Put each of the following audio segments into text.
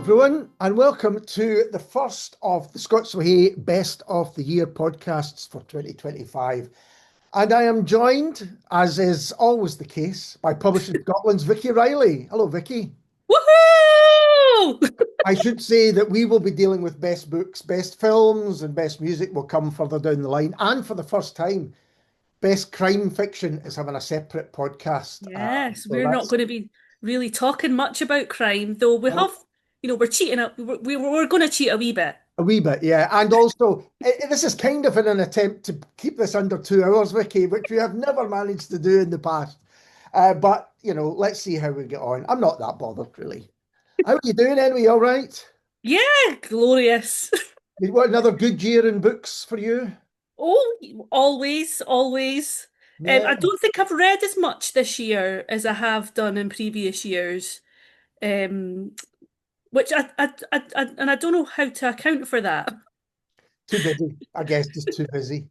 everyone, and welcome to the first of the Scots Way Best of the Year podcasts for 2025. And I am joined, as is always the case, by Publishing Scotland's Vikki Reilly. Hello, Vikki. Woohoo! I should say that we will be dealing with best books, best films, and best music will come further down the line. And for the first time, best crime fiction is having a separate podcast. Yes, So we're not that's going to be really talking much about crime, though we have, we're cheating. We're going to cheat a wee bit. a wee bit, yeah. And also, this is kind of in an attempt to keep this under 2 hours, Vikki, which we have never managed to do in the past. But, let's see how we get on. I'm not that bothered, really. How are you doing anyway? All right? Yeah, glorious. What, another good year in books for you? Oh, always, always. Yeah. I don't think I've read as much this year as I have done in previous years. Um, and I don't know how to account for that. Too busy, I guess, just too busy.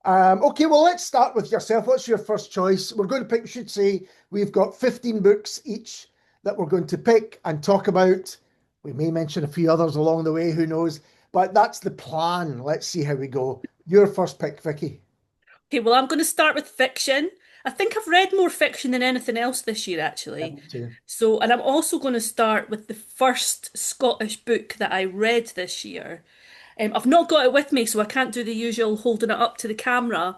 Okay, well, let's start with yourself. What's your first choice? We're going to pick, we should say, we've got 15 books each that we're going to pick and talk about. We may mention a few others along the way, who knows? But that's the plan. Let's see how we go. Your first pick, Vikki. Okay, well, I'm going to start with fiction. I think I've read more fiction than anything else this year, Yeah, actually. me too. So, and I'm also going to start with the first Scottish book that I read this year. I've not got it with me, so I can't do the usual holding it up to the camera,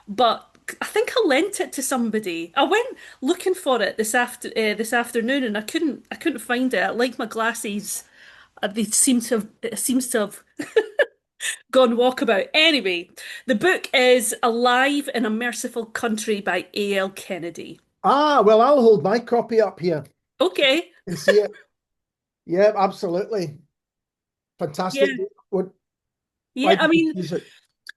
but I think I lent it to somebody. I went looking for it this afternoon, and I couldn't find it. Like my glasses, they seem to have it seems to have gone walkabout. Anyway, the book is Alive in a Merciful Country by A.L. Kennedy. Ah, well, I'll hold my copy up here Okay. and see it. Yeah, absolutely. Yeah. Fantastic. What, why Yeah, I did you mean, choose it?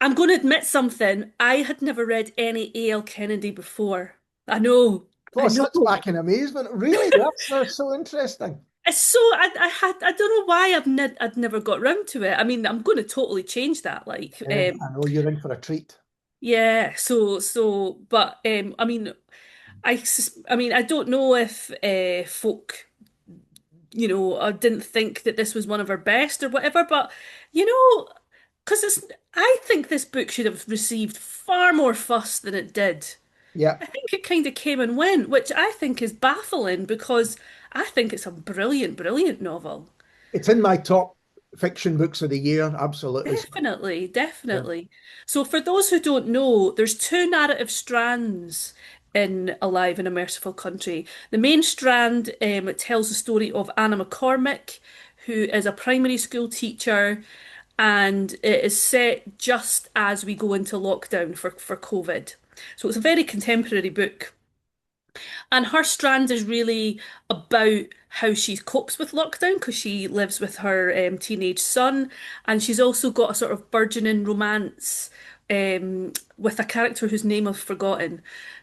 I'm going to admit something. I had never read any A.L. Kennedy before. I know. Oh, I know. such back in amazement. Really? That's so interesting. It's so I don't know why I'd never got round to it. I mean, I'm going to totally change that. Like, Yeah, I know you're in for a treat. yeah. But I mean, I mean, I don't know if folk, I didn't think that this was one of her best or whatever. But you know, because I think this book should have received far more fuss than it did. Yeah, I think it kind of came and went, which I think is baffling because I think it's a brilliant, brilliant novel. it's in my top fiction books of the year. Absolutely. Definitely, Yeah. definitely. So, for those who don't know, there's two narrative strands in Alive in a Merciful Country. The main strand tells the story of Anna McCormick, who is a primary school teacher, and it is set just as we go into lockdown for COVID. So, it's a very contemporary book. And her strand is really about how she copes with lockdown because she lives with her teenage son. And she's also got a sort of burgeoning romance with a character whose name I've forgotten.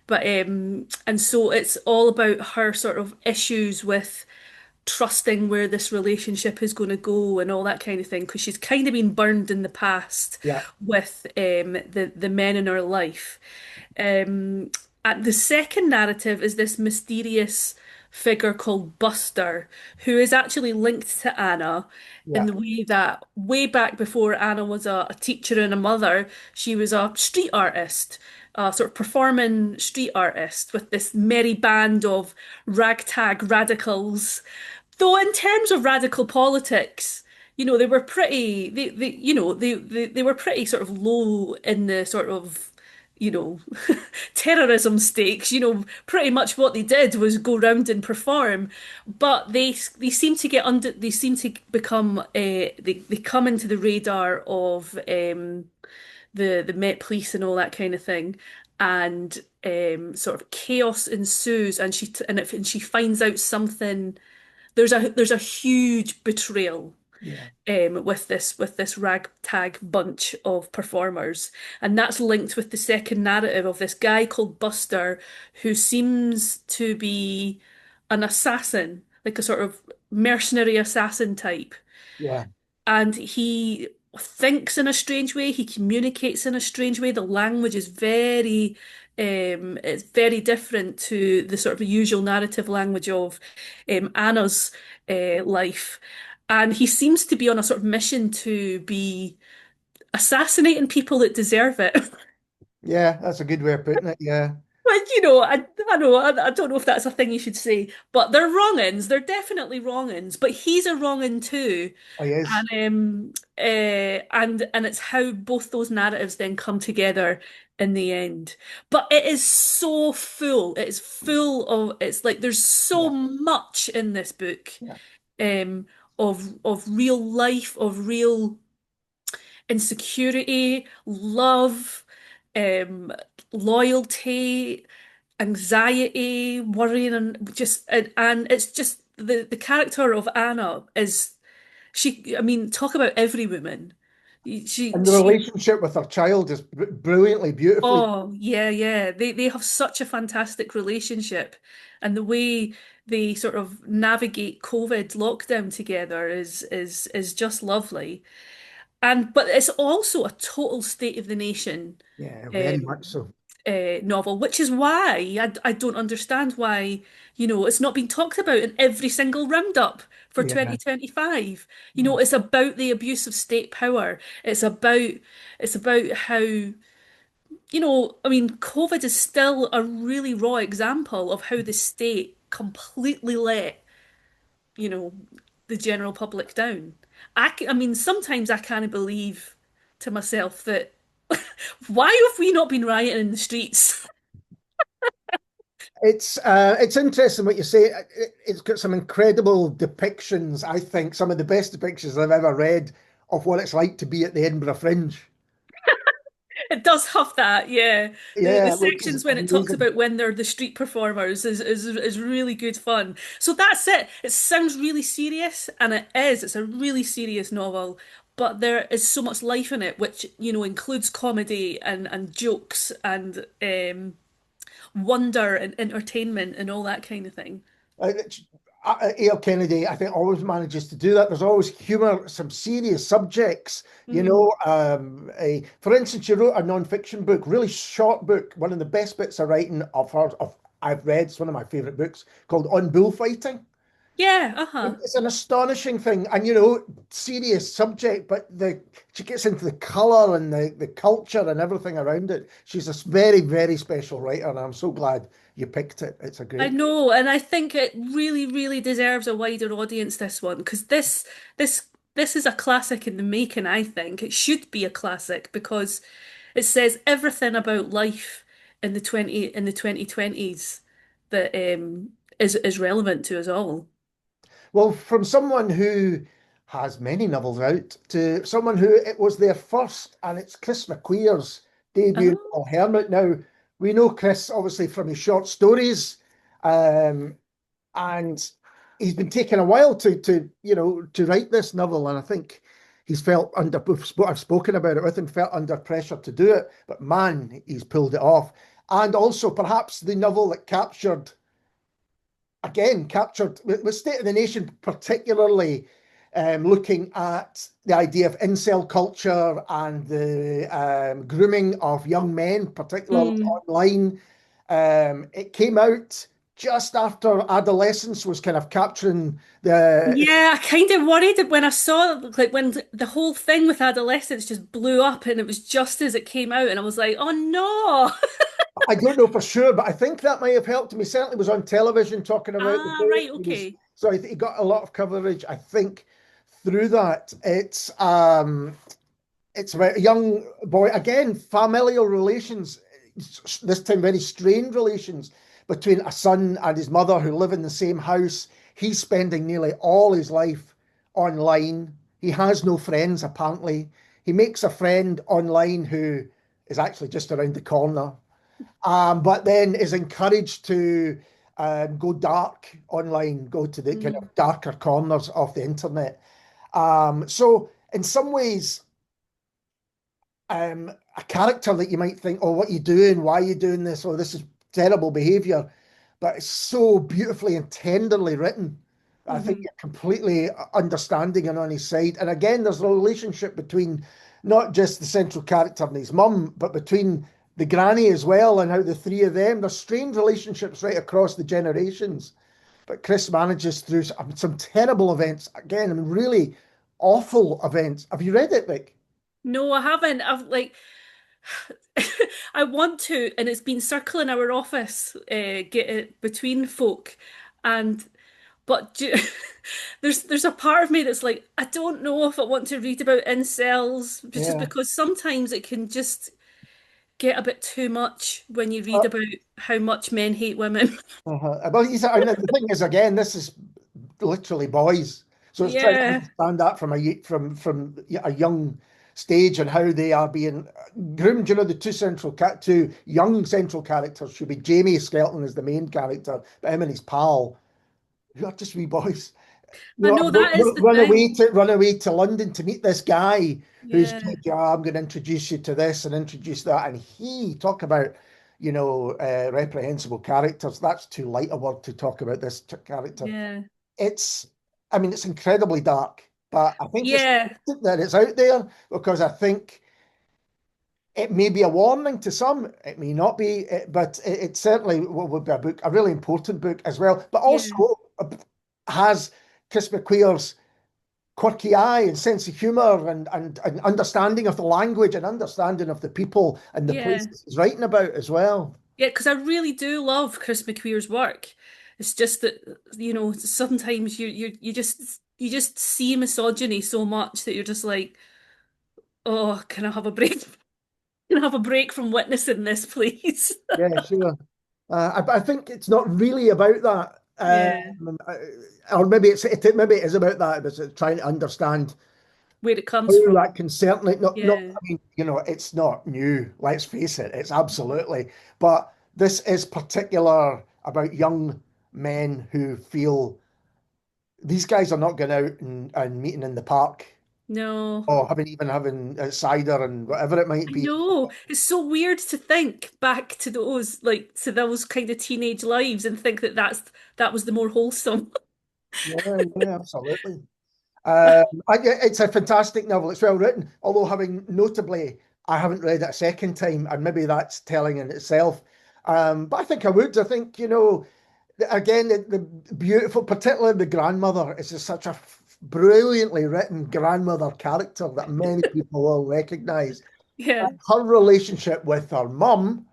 And so it's all about her sort of issues with trusting where this relationship is going to go and all that kind of thing because she's kind of been burned in the past Yeah. with the men in her life. Um, and the second narrative is this mysterious figure called Buster, who is actually linked to Anna in Yeah. the way that way back before Anna was a teacher and a mother, she was a street artist, a sort of performing street artist with this merry band of ragtag radicals. Though in terms of radical politics, they were pretty they were pretty sort of low in the sort of you know terrorism stakes. Pretty much what they did was go round and perform, but they seem to get under they seem to become they come into the radar of the Met Police and all that kind of thing, and sort of chaos ensues, and she finds out something. There's a huge betrayal Yeah. with this ragtag bunch of performers, and that's linked with the second narrative of this guy called Buster, who seems to be an assassin, like a sort of mercenary assassin type, Yeah. and he thinks in a strange way, he communicates in a strange way. The language is very It's very different to the sort of usual narrative language of Anna's life. And he seems to be on a sort of mission to be assassinating people that deserve it. Yeah, that's a good way of putting it. Yeah. But I know, I don't know if that's a thing you should say, but they're wrong'uns. They're definitely wrong'uns. But he's a wrong'un too, Oh, yes. and it's how both those narratives then come together in the end. But it is so full. It is full of. It's like there's so Yeah. much in this book, Yeah. um, of real life, of real insecurity, love, um, loyalty, anxiety, worrying, and it's just the character of Anna is she. I mean, talk about every woman. And the She. relationship with her child is brilliantly, beautifully. Oh yeah, yeah. They have such a fantastic relationship, and the way they sort of navigate COVID lockdown together is just lovely. And but it's also a total state of the nation Yeah, very um, much so. novel, which is why I don't understand why, it's not being talked about in every single roundup for Yeah. 2025. Yeah. It's about the abuse of state power. It's about how, I mean, COVID is still a really raw example of how the state completely let you know, the general public down. I mean, sometimes I can't believe to myself that why have we not been rioting in the streets? It's interesting what you say. It's got some incredible depictions. I think some of the best depictions I've ever read of what it's like to be at the Edinburgh Fringe. It does have that, yeah. The Yeah, which is sections when it talks amazing. about when they're the street performers is really good fun. So that's it. It sounds really serious, and it is. It's a really serious novel, but there is so much life in it, which, includes comedy and jokes and wonder and entertainment and all that kind of thing. A.L. Kennedy, I think, always manages to do that. There's always humor, some serious subjects. Mm. For instance, you wrote a non-fiction book, really short book, one of the best bits of writing of hers of I've read. It's one of my favorite books called On Bullfighting. Yeah, uh-huh. It's an astonishing thing, and serious subject, but the she gets into the color and the culture and everything around it. She's a very, very special writer, and I'm so glad you picked it. It's a I great. know, and I think it really, really deserves a wider audience, this one, because this this is a classic in the making, I think. It should be a classic because it says everything about life in the 2020s that is relevant to us all. Well, from someone who has many novels out to someone who it was their first, and it's Chris McQueer's debut Oh, novel, Hermit. Now, we know Chris obviously from his short stories, um, and he's been taking a while to write this novel, and I think he's felt under. I've spoken about it with him, felt under pressure to do it, but man, he's pulled it off. And also, perhaps the novel that captured with State of the Nation, particularly looking at the idea of incel culture and the grooming of young men, particularly mm. online. It came out just after adolescence was kind of capturing the. Yeah, I kind of worried when I saw like when the whole thing with adolescence just blew up and it was just as it came out and I was like, oh no. I don't know for sure, but I think that might have helped him. He certainly was on television talking about the Ah, book. right, He was okay. so he got a lot of coverage. I think through that. It's about a young boy, again, familial relations, this time very strained relations between a son and his mother who live in the same house. He's spending nearly all his life online. He has no friends, apparently. He makes a friend online who is actually just around the corner, but then is encouraged to go dark online, go to the kind Mm. of darker corners of the internet. So, in some ways, a character that you might think, oh, what are you doing? Why are you doing this? Oh, this is terrible behavior. But it's so beautifully and tenderly written. I think Hmm. you're completely understanding and on his side. And again, there's a relationship between not just the central character and his mum, but between the granny as well, and how the three of them, there's strange relationships right across the generations. But Chris manages through some terrible events. Again, I mean, really awful events. Have you read it, Vic? No, I haven't. I've like I want to, and it's been circling our office, get it between folk, and there's a part of me that's like, I don't know if I want to read about incels, just Yeah. because sometimes it can just get a bit too much when you read Uh, about how much men hate women. Well, and the thing is, again, this is literally boys, so it's trying to Yeah, understand that from a young stage and how they are being groomed. You know, the two young central characters should be Jamie Skelton as the main character, but him and his pal, who are just wee boys. You I know, know that is the thing. run away to London to meet this guy who's Yeah, said, yeah, I'm going to introduce you to this and introduce that. And he talk about, reprehensible characters. That's too light a word to talk about this character. yeah, It's, I mean, it's incredibly dark, but I think it's yeah, that it's out there because I think it may be a warning to some. It may not be, but it certainly would be a book, a really important book as well. But yeah, also has Chris McQueer's quirky eye and sense of humor and understanding of the language and understanding of the people and the yeah. places he's writing about as well. Yeah, because I really do love Chris McQueer's work. It's just that, sometimes you just see misogyny so much that you're just like, oh, can I have a break? Can I have a break from witnessing this, please? Yeah, sure. I think it's not really about that. Yeah, Or maybe it is about that, but it's trying to understand where it comes how from. that can certainly not. Yeah, I mean, it's not new. Let's face it, it's absolutely. But this is particular about young men who feel these guys are not going out and meeting in the park no. or having cider and whatever it might I be. know. It's so weird to think back to those kind of teenage lives and think that was the more wholesome. Yeah, yeah, absolutely. It's a fantastic novel. It's well written, although having notably, I haven't read it a second time, and maybe that's telling in itself. But I think I would. I think, again, the beautiful, particularly the grandmother, is just such a brilliantly written grandmother character that many people will recognize. Yeah, Her relationship with her mum,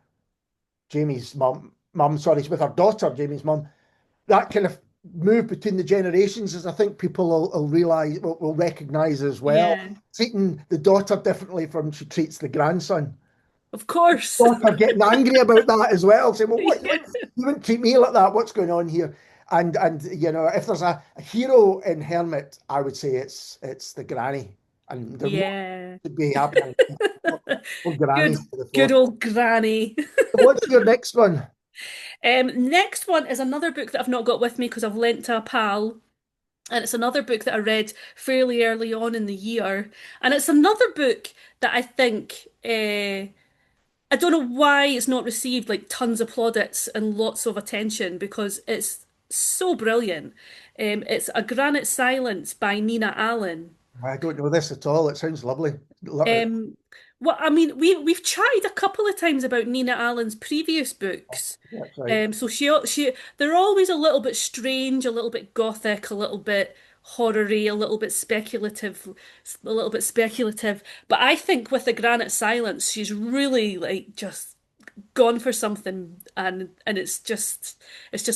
Jamie's mum, sorry, with her daughter, Jamie's mum, that kind of move between the generations is I think people will realize will recognize as well. yeah, Treating the daughter differently from she treats the grandson. of course. Daughter getting angry about that as well, saying, "Well, what Yeah, you wouldn't treat me like that? What's going on here?" And if there's a hero in Hermit, I would say it's the granny, and there more yeah. should be happening. More Good, grannies to the good fore. old granny. What's your next one? Next one is another book that I've not got with me because I've lent to a pal. And it's another book that I read fairly early on in the year. And it's another book that I think, I don't know why it's not received like tons of plaudits and lots of attention because it's so brilliant. It's A Granite Silence by Nina Allen. I don't know this at all. It sounds lovely. Um, well, I mean, we've chatted a couple of times about Nina Allen's previous books. That's right. So they're always a little bit strange, a little bit gothic, a little bit horror-y, a little bit speculative. But I think with The Granite Silence, she's really like just gone for something, and it's just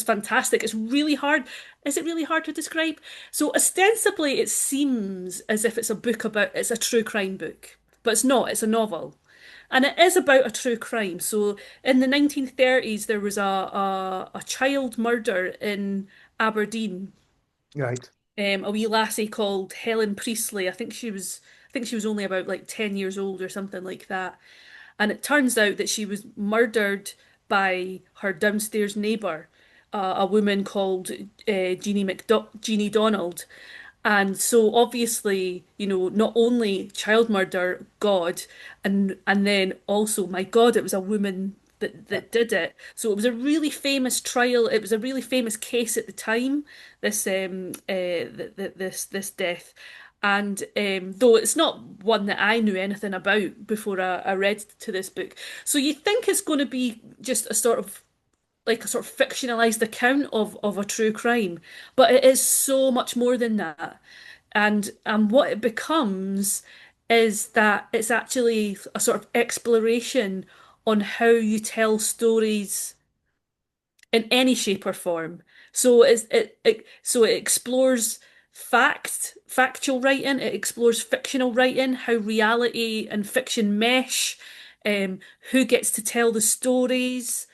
fantastic. It's really hard. Is it really hard to describe? So ostensibly, it seems as if it's a true crime book, but it's not. It's a novel. And it is about a true crime. So in the 1930s, there was a child murder in Aberdeen. Right. A wee lassie called Helen Priestley. I think she was only about like 10 years old or something like that. And it turns out that she was murdered by her downstairs neighbour, a woman called Jeannie Donald. And so obviously, not only child murder, God, and then also, my God, it was a woman that did it. So it was a really famous trial. It was a really famous case at the time, this this death. And though it's not one that I knew anything about before I read to this book, so you think it's going to be just a sort of like a sort of fictionalized account of a true crime, but it is so much more than that. And what it becomes is that it's actually a sort of exploration on how you tell stories in any shape or form. So it explores factual writing, it explores fictional writing, how reality and fiction mesh, who gets to tell the stories.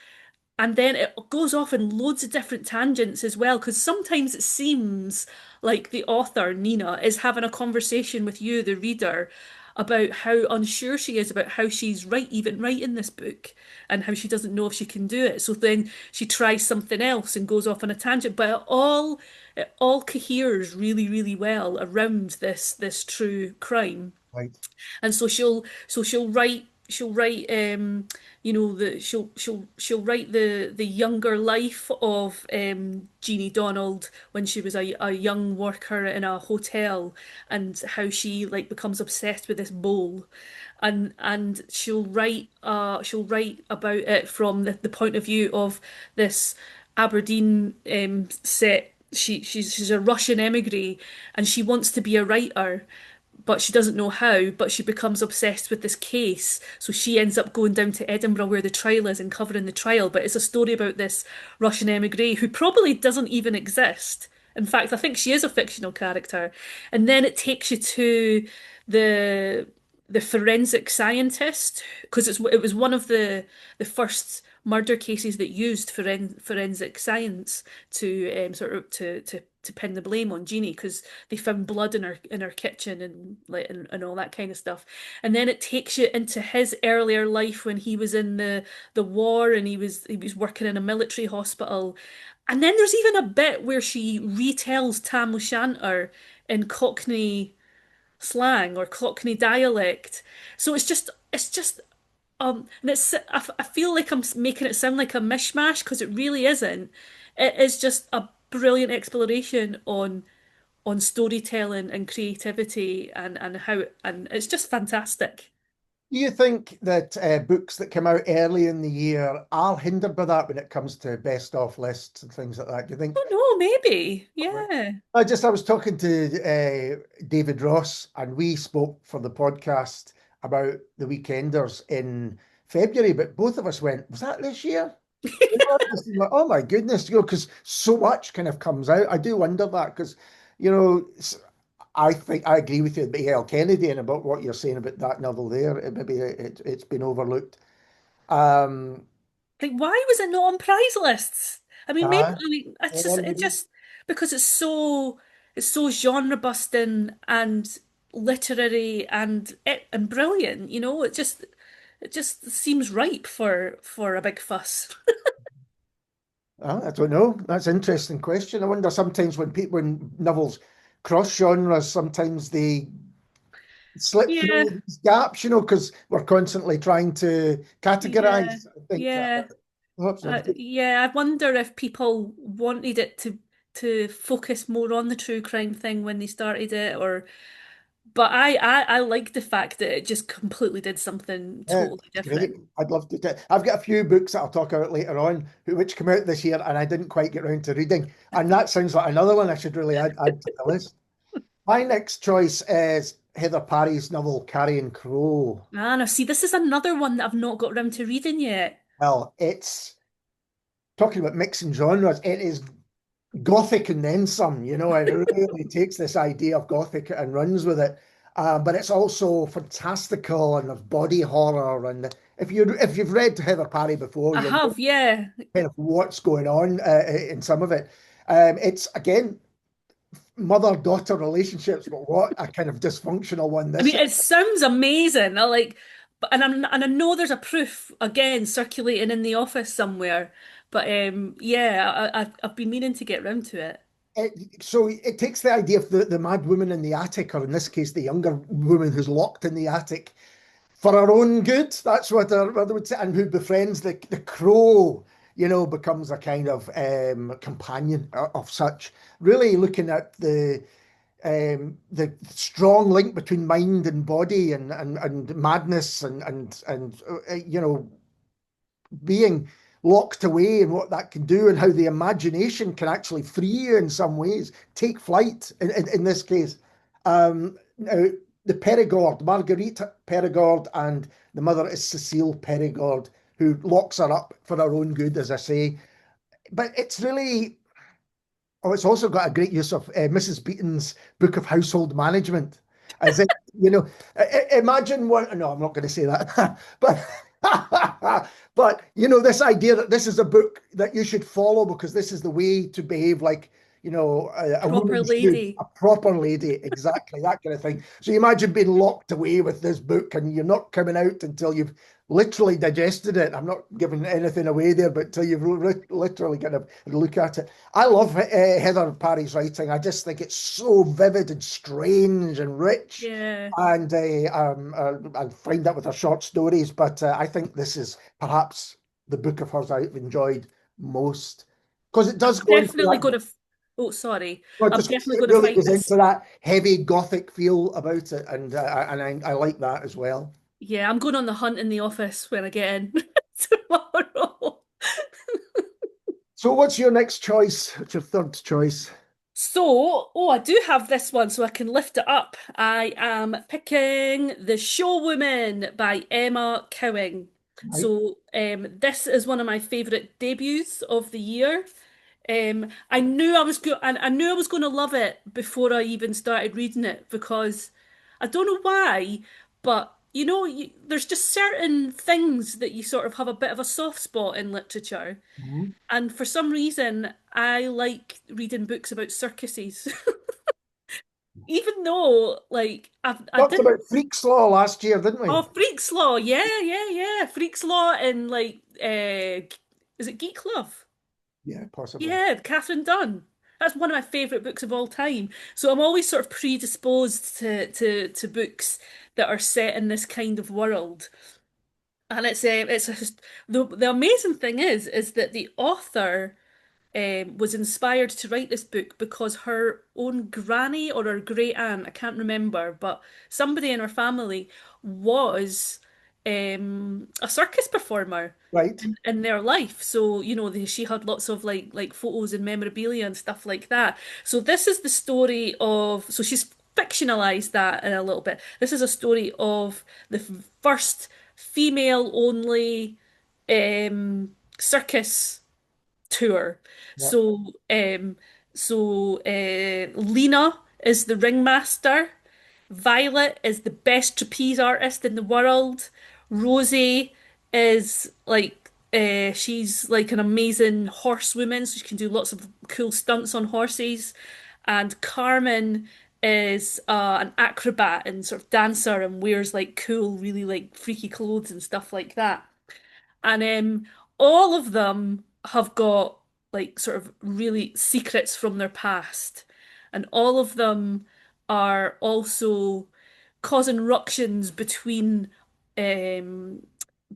And then it goes off in loads of different tangents as well, because sometimes it seems like the author, Nina, is having a conversation with you, the reader, about how unsure she is about how she's even writing this book and how she doesn't know if she can do it. So then she tries something else and goes off on a tangent, but it all coheres really, really well around this true crime. Right. And so she'll write she'll write the younger life of Jeannie Donald when she was a young worker in a hotel, and how she like becomes obsessed with this bowl, and she'll write about it from the point of view of this Aberdeen set. She's a Russian emigre, and she wants to be a writer, but she doesn't know how, but she becomes obsessed with this case. So she ends up going down to Edinburgh where the trial is and covering the trial. But it's a story about this Russian emigre who probably doesn't even exist. In fact, I think she is a fictional character. And then it takes you to the the forensic scientist, because it was one of the first murder cases that used forensic science to sort of to pin the blame on Jeannie, because they found blood in her kitchen and like and all that kind of stuff. And then it takes you into his earlier life when he was in the war, and he was working in a military hospital. And then there's even a bit where she retells Tam O'Shanter in Cockney slang or Cockney dialect. So it's just and I feel like I'm making it sound like a mishmash because it really isn't. It is just a brilliant exploration on storytelling and creativity and how, and it's just fantastic. Do you think that books that come out early in the year are hindered by that when it comes to best of lists and things like that? Do you think? Oh no, maybe. Yeah. I was talking to David Ross, and we spoke for the podcast about the Weekenders in February, but both of us went, was that this year? You know, just like, oh my goodness, because so much kind of comes out. I do wonder that because, you know, I think I agree with you about E.L. Kennedy and about what you're saying about that novel there. Maybe it's been overlooked. Um, Like, why was it not on prize lists? I mean, maybe. uh, I mean, it's just well, it maybe. just because it's so genre busting and literary and brilliant. It just seems ripe for a big fuss. I don't know. That's an interesting question. I wonder sometimes when novels cross genres, sometimes they slip Yeah, through these gaps, because we're constantly trying to yeah, categorize. I think yeah. perhaps Yeah, I wonder if people wanted it to focus more on the true crime thing when they started it, or but I like the fact that it just completely did something yeah, totally it's great. different. I'd love to. I've got a few books that I'll talk about later on, which came out this year, and I didn't quite get around to reading. And that sounds like another one I should really add to the list. My next choice is Heather Parry's novel Carrion Crow. Ah, no, see, this is another one that I've not got around to reading yet. Well, it's talking about mixing genres. It is Gothic and then some, it really takes this idea of Gothic and runs with it. But it's also fantastical and of body horror. And if you've read Heather Parry before, I you'll know have, yeah. kind of what's going on in some of it. It's again mother-daughter relationships, but what a kind of dysfunctional one I this mean, is. it sounds amazing. I like, but and I know there's a proof again circulating in the office somewhere. But yeah, I've been meaning to get round to it. So it takes the idea of the mad woman in the attic, or in this case, the younger woman who's locked in the attic for her own good. That's what they would say, and who befriends the crow. Becomes a kind of companion of such. Really looking at the the strong link between mind and body and madness and you know, being locked away and what that can do and how the imagination can actually free you in some ways, take flight in this case. Now, the Perigord, Marguerite Perigord, and the mother is Cecile Perigord, who locks her up for her own good, as I say. But it's really, oh, it's also got a great use of Mrs. Beaton's Book of Household Management. As it, you know, imagine one. No, I'm not going to say that. But you know, this idea that this is a book that you should follow because this is the way to behave like, you know, a Proper woman should, lady. a proper lady, exactly that kind of thing. So you imagine being locked away with this book and you're not coming out until you've literally digested it. I'm not giving anything away there, but until you've literally kind of look at it. I love Heather Parry's writing. I just think it's so vivid and strange and rich. Yeah. And I find that with her short stories, but I think this is perhaps the book of hers I've enjoyed most because it I'm does go into definitely that. going to. Oh, sorry. Well, I'm just definitely it going to really find goes this. into that heavy gothic feel about it, and I like that as well. Yeah, I'm going on the hunt in the office when I get in tomorrow. So, what's your next choice? What's your third choice? So, oh, I do have this one, so I can lift it up. I am picking The Showwoman by Emma Cowing. Right. So, this is one of my favourite debuts of the year. I knew I was I knew I was going to love it before I even started reading it because I don't know why, but you know, there's just certain things that you sort of have a bit of a soft spot in literature. Mhm. And for some reason, I like reading books about circuses. Even though, like, I Talked didn't. about Freak's Law last year, didn't Oh, we? Freak's Law. Yeah, yeah, yeah. Freak's Law and, like, is it Geek Love? Yeah, possibly. Yeah, Catherine Dunn. That's one of my favorite books of all time. So I'm always sort of predisposed to books that are set in this kind of world. And it's just, the amazing thing is that the author was inspired to write this book because her own granny or her great aunt, I can't remember, but somebody in her family was a circus performer Right. in their life. So, you know, she had lots of like photos and memorabilia and stuff like that. So this is the story of, so she's fictionalized that in a little bit. This is a story of the first female only circus tour. Yeah. So, Lena is the ringmaster. Violet is the best trapeze artist in the world. Rosie is like she's like an amazing horsewoman, so she can do lots of cool stunts on horses. And Carmen is an acrobat and sort of dancer and wears like cool, really like freaky clothes and stuff like that. And all of them have got like sort of really secrets from their past. And all of them are also causing ructions um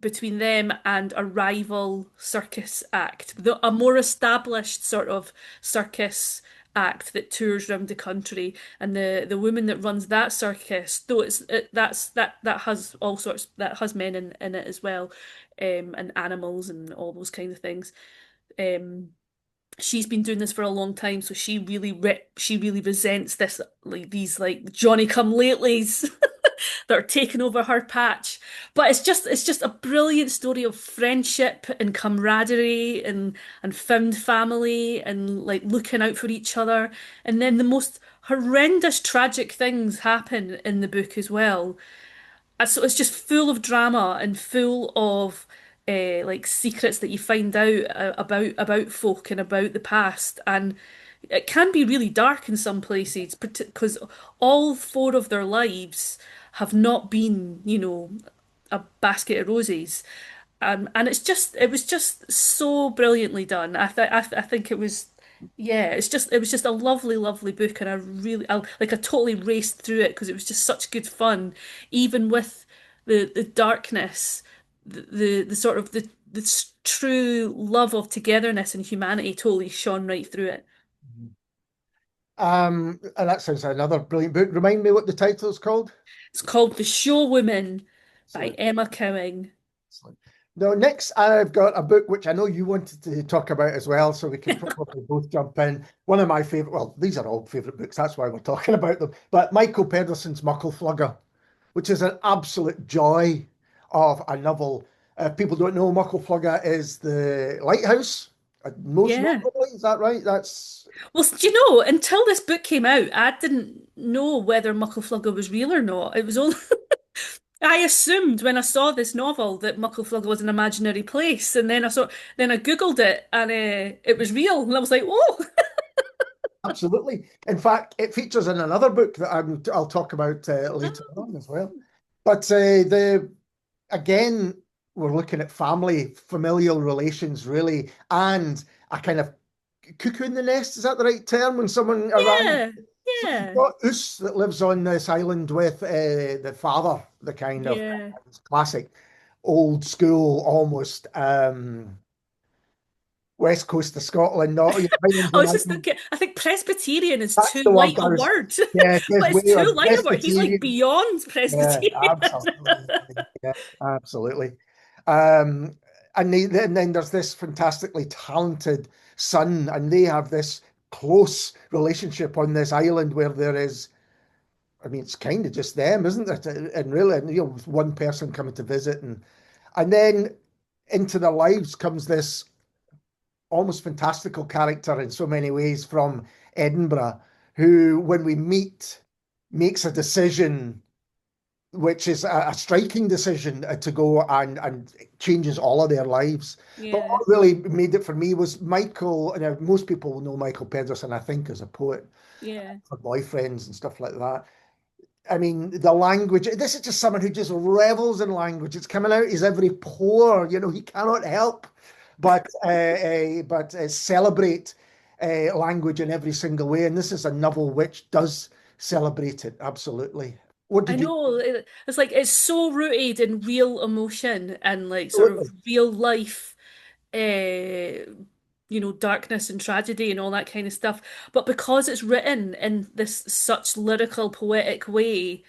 between them and a rival circus act, a more established sort of circus act that tours around the country. And the woman that runs that circus, though that has all sorts, that has men in it as well, and animals and all those kinds of things. Um, she's been doing this for a long time, so she really resents this, like these like Johnny come latelys that are taking over her patch. But it's just a brilliant story of friendship and camaraderie and found family and like looking out for each other. And then the most horrendous tragic things happen in the book as well. So it's just full of drama and full of like secrets that you find out about folk and about the past, and it can be really dark in some places because all four of their lives have not been, you know, a basket of roses. And it was just so brilliantly done. I think it was, yeah, it was just a lovely, lovely book, and I totally raced through it because it was just such good fun, even with the darkness, the sort of the true love of togetherness and humanity totally shone right through it. And that sounds like another brilliant book. Remind me what the title's called. It's called The Showwoman by Excellent. Emma Cowing. Excellent. Now, next, I've got a book which I know you wanted to talk about as well, so we can probably both jump in. One of my favorite, well, these are all favorite books, that's why we're talking about them. But Michael Pedersen's Muckleflugger, which is an absolute joy of a novel. If people don't know, Muckleflugger is the lighthouse, most Yeah. notably. Is that right? That's Well, do you know, until this book came out, I didn't know whether Muckleflugger was real or not. It was only I assumed when I saw this novel that Muckleflugger was an imaginary place, and then I Googled it, and it was real, and I was like, oh, absolutely. In fact, it features in another book that I'll talk about later on as well. But the again, we're looking at family, familial relations, really, and a kind of cuckoo in the nest. Is that the right term when someone arrives? yeah, So you've yeah, got Us that lives on this island with the father, the kind of yeah. classic, old school, almost west coast of Scotland, not Highlands I was United. just thinking, I think Presbyterian is That's too the word light I a was. word. Yeah, Like, there's it's way too on light a word. He's like Presbyterian. beyond Yeah, Presbyterian. absolutely. Yeah, absolutely. Um, and then there's this fantastically talented son, and they have this close relationship on this island where there is, I mean, it's kind of just them, isn't it? And really, and, with one person coming to visit, and then into their lives comes this almost fantastical character in so many ways from Edinburgh, who, when we meet, makes a decision which is a striking decision to go and changes all of their lives. But Yeah, what really made it for me was Michael. And most people will know Michael Pedersen, I think, as a poet yeah. for boyfriends and stuff like that. I mean, the language. This is just someone who just revels in language. It's coming out his every pore. He cannot help but celebrate language in every single way. And this is a novel which does celebrate it absolutely. What I did you? know. It's like it's so rooted in real emotion and like sort of Absolutely. real life, uh, darkness and tragedy and all that kind of stuff. But because it's written in this such lyrical, poetic way,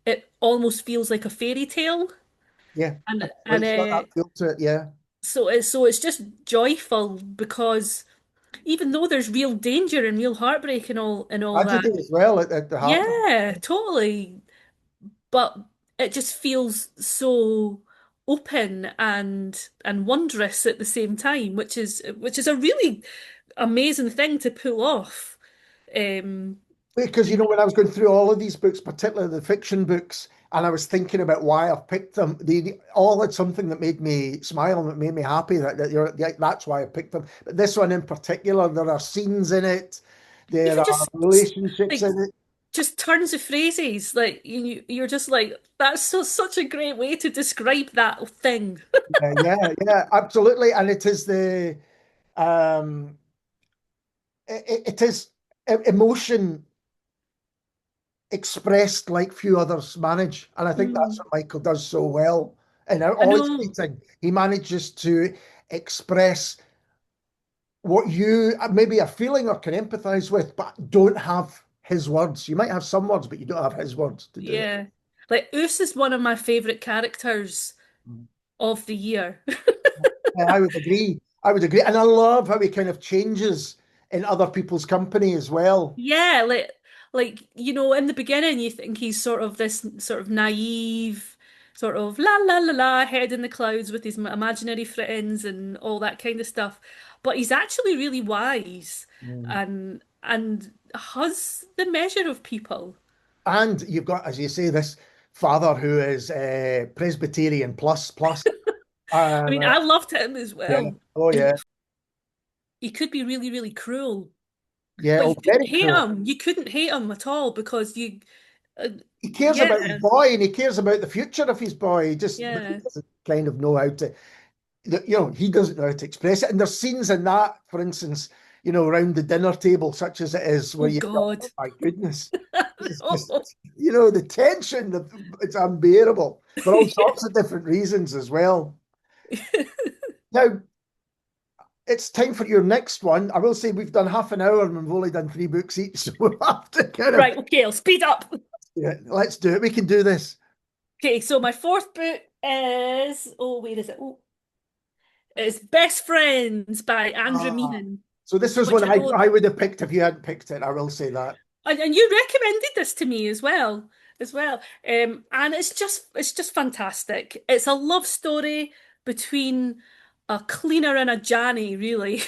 it almost feels like a fairy tale. Yeah, And absolutely. It's got that feel to it. Yeah, so it's just joyful because even though there's real danger and real heartbreak and all that, tragedy as well at the heart of yeah, it. totally. But it just feels so open and wondrous at the same time, which is a really amazing thing to pull off. Um, Because when I was going through all of these books, particularly the fiction books, and I was thinking about why I've picked them, they all had something that made me smile and that made me happy. That's why I picked them. But this one in particular, there are scenes in it, there even are just relationships like in it. just turns of phrases, like you're just like that's such a great way to describe that thing. Yeah, absolutely. And it is um, it is emotion expressed like few others manage. And I think that's Mm. what Michael does so well. And I all his know. writing, he manages to express what you maybe are feeling or can empathize with, but don't have his words. You might have some words, but you don't have his words to do it. Yeah. Like Oos is one of my favorite characters Mm. of the year. Yeah, I would agree. I would agree. And I love how he kind of changes in other people's company as well. Yeah, like in the beginning you think he's sort of this sort of naive, sort of la la la la head in the clouds with his imaginary friends and all that kind of stuff. But he's actually really wise Mm. and has the measure of people. And you've got, as you say, this father who is Presbyterian plus. I mean, Um, I loved him as yeah. well. Oh, And yeah. he could be really, really cruel, Yeah. but Oh, you couldn't very hate cool. him. You couldn't hate him at all because uh, He cares yeah, about his boy and he cares about the future of his boy. But he yeah. doesn't kind of know how to, he doesn't know how to express it. And there's scenes in that, for instance, around the dinner table, such as it is, where Oh you go, God. oh my goodness, this is just, No. the tension, it's unbearable for all sorts of different reasons as well. Now, it's time for your next one. I will say we've done half an hour and we've only done 3 books each, so we'll have to kind of, Right, okay, I'll speed up. yeah, let's do it. We can do this. Okay, so my fourth book is, oh, where is it? Oh, it's Best Friends by Andrew Ah, Meehan, so this was which one I know, I would have picked if you hadn't picked it. I will say that. and you recommended this to me as well. And it's just fantastic. It's a love story between a cleaner and a Janny, really.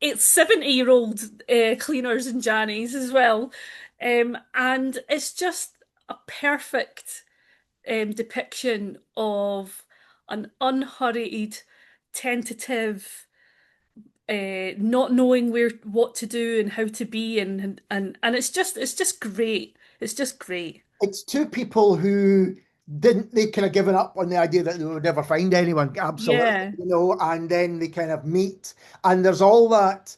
It's 70-year-old cleaners and Jannies as well. And it's just a perfect depiction of an unhurried, tentative, not knowing where what to do and how to be, and it's just great. It's just great. It's two people who didn't, they kind of given up on the idea that they would never find anyone, absolutely, Yeah, and then they kind of meet, and there's all that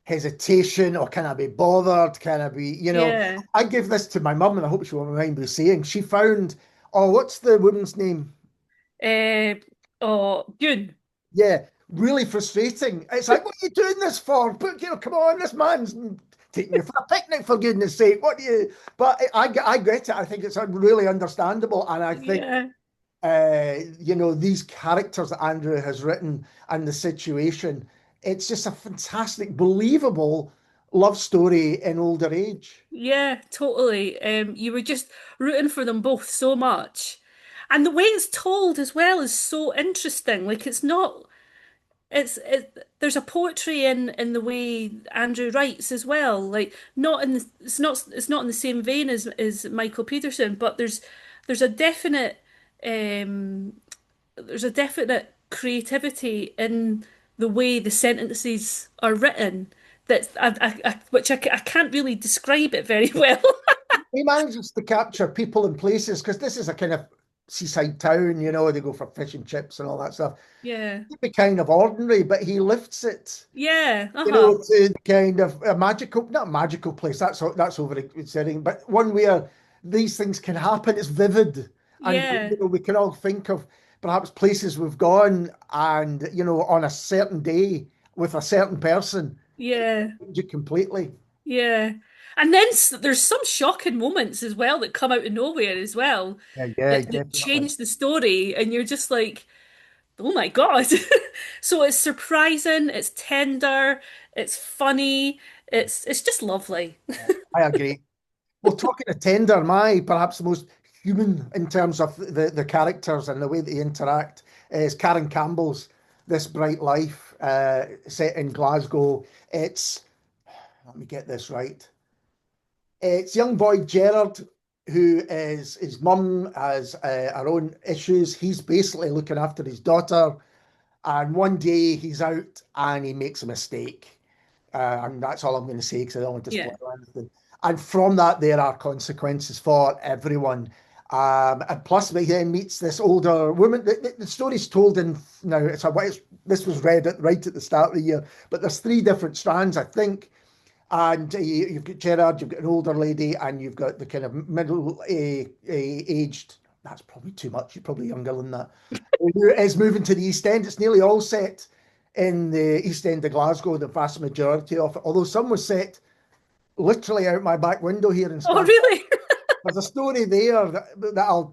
hesitation or can I be bothered? Can I be. yeah. I give this to my mum and I hope she won't mind me saying she found, oh, what's the woman's name? Uh, oh, good. Yeah, really frustrating. It's like, what are you doing this for? But come on, this man's taking you for a picnic for goodness sake. What do you? But I get it. I think it's really understandable, and I think Yeah, these characters that Andrew has written and the situation, it's just a fantastic, believable love story in older age. yeah, totally. You were just rooting for them both so much. And the way it's told as well is so interesting. Like it's not there's a poetry in the way Andrew writes as well. Like not in the, it's not in the same vein as Michael Peterson, but there's a definite um there's a definite creativity in the way the sentences are written that I can't really describe it very well. He manages to capture people and places because this is a kind of seaside town, they go for fish and chips and all that stuff. Yeah. It'd be kind of ordinary, but he lifts it, Yeah. Uh-huh. to kind of a magical, not a magical place. That's over exaggerating, but one where these things can happen. It's vivid, and Yeah. we can all think of perhaps places we've gone, and on a certain day with a certain person, Yeah. change it completely. Yeah. And then there's some shocking moments as well that come out of nowhere as well Yeah, yeah, that definitely. change the story, and you're just like, oh my God. So it's surprising, it's tender, it's funny, it's just lovely. I agree. Well, talking of tender, my perhaps the most human in terms of the characters and the way they interact is Karen Campbell's This Bright Life, set in Glasgow. It's, let me get this right. It's young boy Gerard, who is his mum has her own issues. He's basically looking after his daughter, and one day he's out and he makes a mistake. And that's all I'm going to say because I don't want to Yeah. spoil anything. And from that, there are consequences for everyone. And plus, he then meets this older woman. The story's told in now. This was read right at the start of the year, but there's 3 different strands, I think. And you've got Gerard, you've got an older lady, and you've got the kind of middle aged. That's probably too much. You're probably younger than that. Who is moving to the East End. It's nearly all set in the East End of Glasgow, the vast majority of it. Although some was set literally out my back window here in Oh, Scotland. really? There's a story there that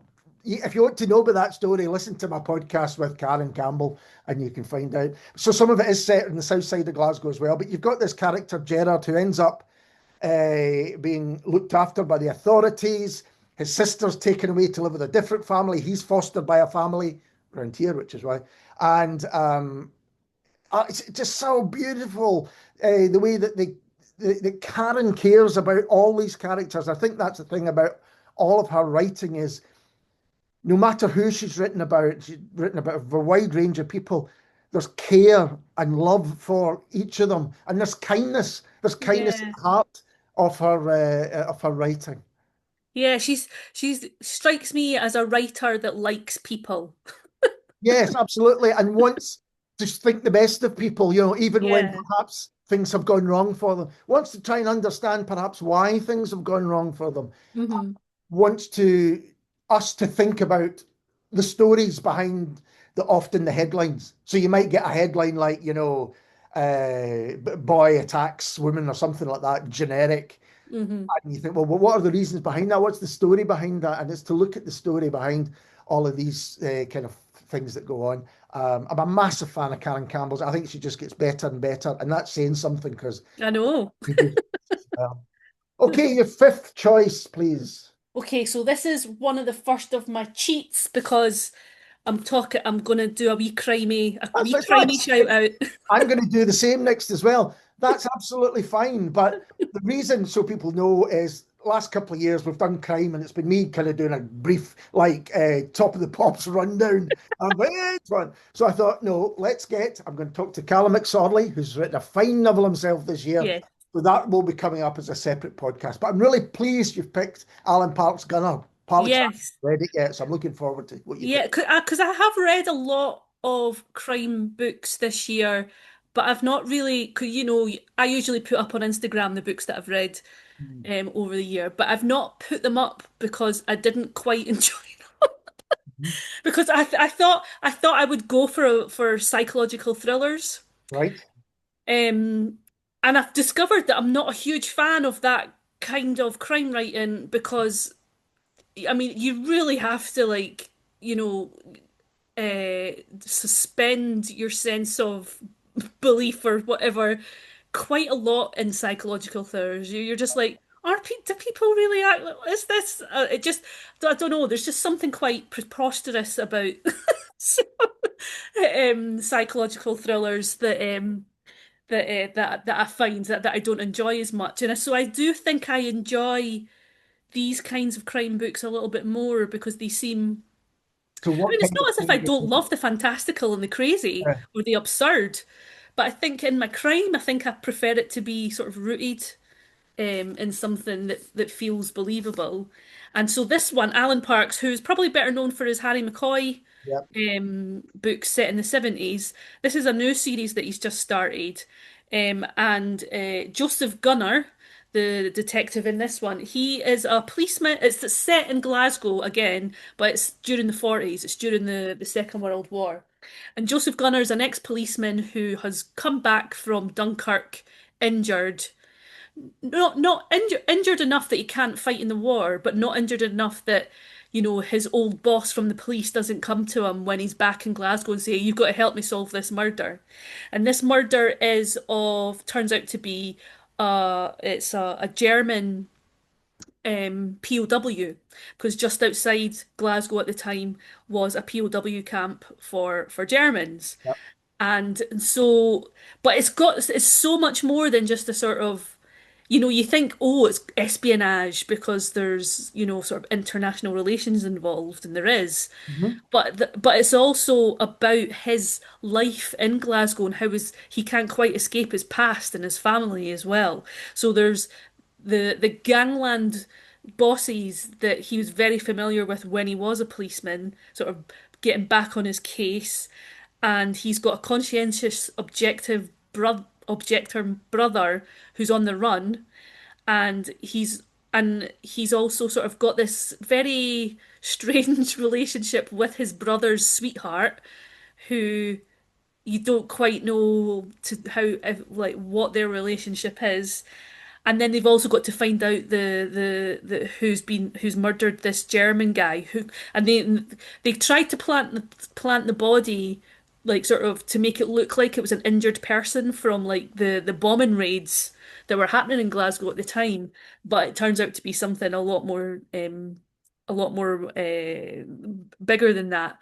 if you want to know about that story, listen to my podcast with Karen Campbell and you can find out. So some of it is set in the south side of Glasgow as well. But you've got this character, Gerard, who ends up being looked after by the authorities. His sister's taken away to live with a different family. He's fostered by a family around here, which is why. And it's just so beautiful, the way that that Karen cares about all these characters. I think that's the thing about all of her writing is no matter who she's written about a wide range of people. There's care and love for each of them, and there's kindness. There's kindness at Yeah. the heart of her writing. Yeah, she's strikes me as a writer that likes people. Yes, absolutely, and wants to think the best of people. Even when Yeah. perhaps things have gone wrong for them, wants to try and understand perhaps why things have gone wrong for them. Hmm. Wants to us to think about the stories behind often the headlines. So you might get a headline like, boy attacks woman or something like that, generic. Hmm. And you think, well, what are the reasons behind that? What's the story behind that? And it's to look at the story behind all of these kind of things that go on. I'm a massive fan of Karen Campbell's. I think she just gets better and better, and that's saying something because I know. you do. Okay, your fifth choice, please. Okay, so this is one of the first of my cheats because I'm gonna do a That's wee it's crimey not. shout out. I'm going to do the same next as well. That's absolutely fine. But the reason, so people know, is last couple of years we've done crime, and it's been me kind of doing a brief, like, top of the pops rundown. I'm like, it's fun. So I thought, no, I'm going to talk to Callum McSorley, who's written a fine novel himself this year. Yeah. So that will be coming up as a separate podcast. But I'm really pleased you've picked Alan Park's Gunner. Parks haven't Yes. read it yet, so I'm looking forward to what you pick. Yeah, because I have read a lot of crime books this year, but I've not really, cause, I usually put up on Instagram the books that I've read over the year, but I've not put them up because I didn't quite enjoy them. Mhm. Because I thought I would go for psychological thrillers. Right? Um, and I've discovered that I'm not a huge fan of that kind of crime writing because I mean you really have to you know suspend your sense of belief or whatever quite a lot in psychological thrillers. You're just like, do people really act? Is this? It just, I don't know. There's just something quite preposterous about psychological thrillers that I find that I don't enjoy as much. And so I do think I enjoy these kinds of crime books a little bit more because they seem So I what mean, it's kind of not as if I don't thing? love the fantastical and the crazy or the absurd, but I think in my crime, I think I prefer it to be sort of rooted in something that feels believable. And so this one, Alan Parks, who's probably better known for his Harry McCoy Yeah. books set in the 70s, this is a new series that he's just started. And Joseph Gunnar, the detective in this one, he is a policeman. It's set in Glasgow again, but it's during the 40s. It's during the Second World War. And Joseph Gunnar is an ex-policeman who has come back from Dunkirk injured not injured enough that he can't fight in the war, but not injured enough that, his old boss from the police doesn't come to him when he's back in Glasgow and say, "You've got to help me solve this murder." And this murder turns out to be, it's a German POW, because just outside Glasgow at the time was a POW camp for Germans. Yeah. And so, but it's so much more than just a sort of, you think, oh, it's espionage because there's, sort of international relations involved, and there is. Mhm. But it's also about his life in Glasgow and how he can't quite escape his past and his family as well. So there's the gangland bosses that he was very familiar with when he was a policeman, sort of getting back on his case, and he's got a conscientious, objector brother who's on the run, and he's also sort of got this very strange relationship with his brother's sweetheart, who you don't quite know to how like what their relationship is. And then they've also got to find out the who's murdered this German guy and they tried to plant the body like sort of to make it look like it was an injured person from like the bombing raids that were happening in Glasgow at the time, but it turns out to be something a lot more bigger than that.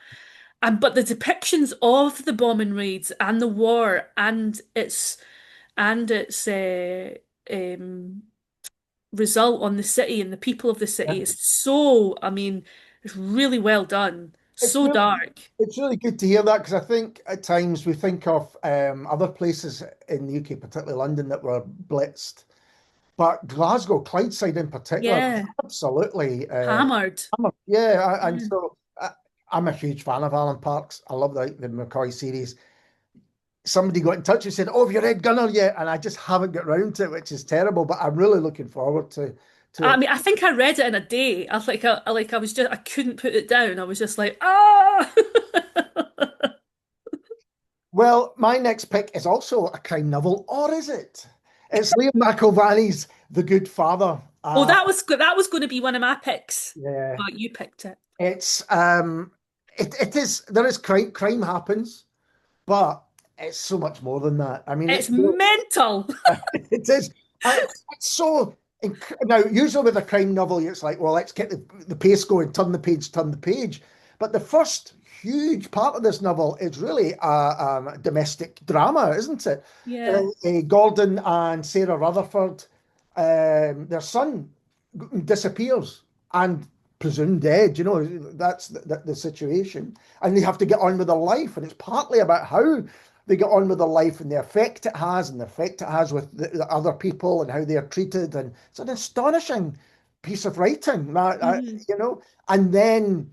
And but the depictions of the bombing raids and the war and its um, result on the city and the people of the Yeah. city is so, I mean, it's really well done. It's So really, dark. it's really good to hear that because I think at times we think of other places in the UK, particularly London, that were blitzed. But Glasgow, Clydeside in particular, was Yeah. absolutely. Hammered. Yeah, and Yeah. so I'm a huge fan of Alan Parks. I love the McCoy series. Somebody got in touch and said, "Oh, have you read Gunner yet?" And I just haven't got round to it, which is terrible. But I'm really looking forward to I it. mean, I think I read it in a day. I was like, I was just, I couldn't put it down. I was just like, ah. Well, my next pick is also a crime novel, or is it? It's Liam McIlvaney's The Good Father. Oh, that was going to be one of my picks, Yeah, but you picked it. it's it is there is crime happens, but it's so much more than that. I mean, It's it's mental. it is. It's so now. Usually with a crime novel, it's like, well, let's get the pace going, turn the page. But the first huge part of this novel is really a domestic drama, isn't it? Yeah. Gordon and Sarah Rutherford, their son disappears and presumed dead. You know, that's the situation, and they have to get on with their life, and it's partly about how they get on with their life and the effect it has, and the effect it has with the other people and how they are treated. And it's an astonishing piece of writing, Hmm. you know. And then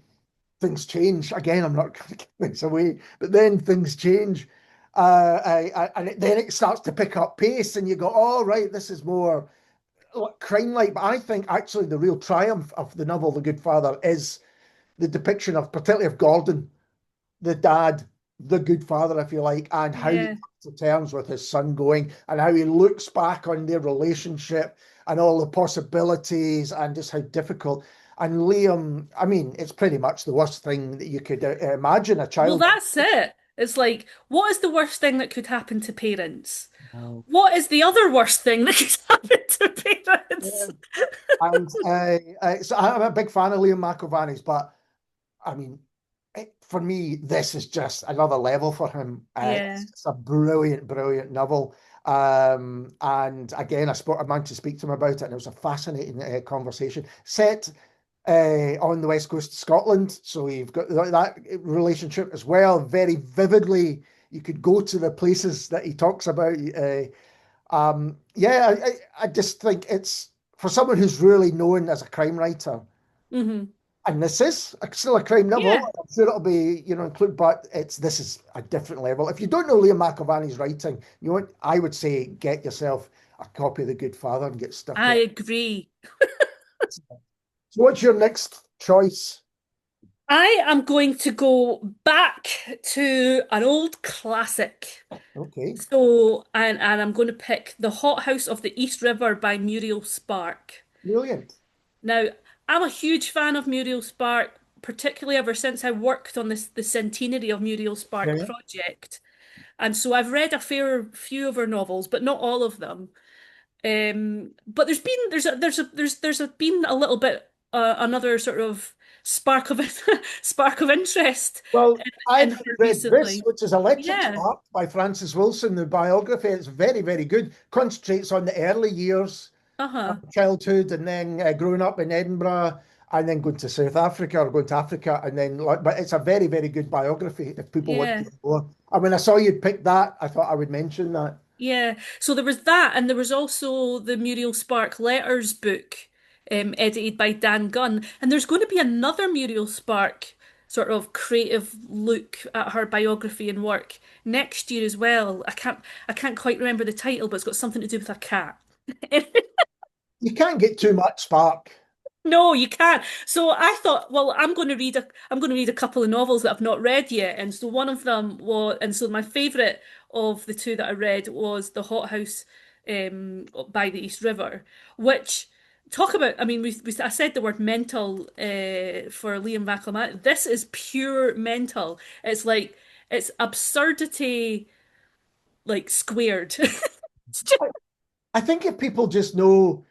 things change. Again, I'm not going to give this away, but then things change. Then it starts to pick up pace, and you go, "Oh, right, this is more crime-like." But I think actually the real triumph of the novel, The Good Father, is the depiction of, particularly of Gordon, the dad, the good father, if you like, and how he Yeah. comes to terms with his son going, and how he looks back on their relationship and all the possibilities and just how difficult. And Liam, I mean, it's pretty much the worst thing that you could imagine a Well, child. that's it. It's like, what is the worst thing that could happen to parents? Oh. What is the other worst thing that could happen to Yeah. parents? And so I'm a big fan of Liam McIlvaney's, but I mean, for me, this is just another level for him. Yeah. It's a brilliant, brilliant novel. And again, I managed to speak to him about it, and it was a fascinating conversation. Set on the west coast of Scotland, so you've got that relationship as well. Very vividly, you could go to the places that he talks about. Yeah, I just think it's for someone who's really known as a crime writer, Hmm. and this is still a crime novel. Yeah. I'm sure it'll be, included, but this is a different level. If you don't know Liam McIlvaney's writing, I would say get yourself a copy of The Good Father and get stuck I in. agree. So what's your next choice? I am going to go back to an old classic. Okay, And I'm going to pick The Hot House of the East River by Muriel Spark. brilliant. Now, I'm a huge fan of Muriel Spark, particularly ever since I worked on the centenary of Muriel Spark Yeah. project. And so I've read a fair few of her novels, but not all of them. But there's been a little bit another sort of spark of spark of interest Well, in I've her read this, recently. which is Electric Yeah. Spark by Frances Wilson, the biography. It's very, very good. Concentrates on the early years Uh-huh. childhood, and then growing up in Edinburgh, and then going to South Africa or going to Africa, and then but it's a very, very good biography if people want to Yeah. know more. And when I saw you'd picked that, I thought I would mention that. Yeah. So there was that, and there was also the Muriel Spark Letters book, edited by Dan Gunn. And there's going to be another Muriel Spark sort of creative look at her biography and work next year as well. I can't quite remember the title, but it's got something to do with a cat. You can't get too much spark. No, you can't. So I thought, well, I'm going to read a couple of novels that I've not read yet, and so one of them was, and so my favorite of the two that I read was The Hot House, by the East River, which talk about. I mean, I said the word mental, for Liam McIlvaney. This is pure mental. It's like it's absurdity, like squared. It's just, I, I think if people just know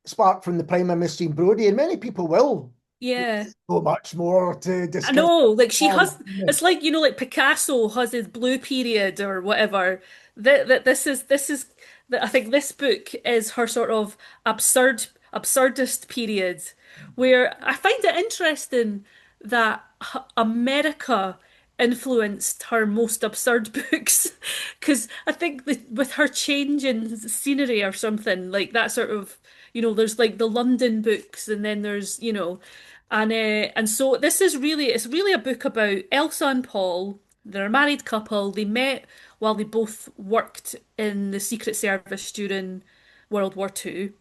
Spark from the Prime of Missing Brody, and many people will, yeah. so much more to I discuss. know, like she Um, has. It's like like Picasso has his blue period or whatever. That this is. I think this book is her sort of absurdist period, where I find it interesting that America influenced her most absurd books, because I think that with her change in scenery or something like that sort of there's like the London books, and then there's and so it's really a book about Elsa and Paul. They're a married couple. They met while they both worked in the Secret Service during World War II.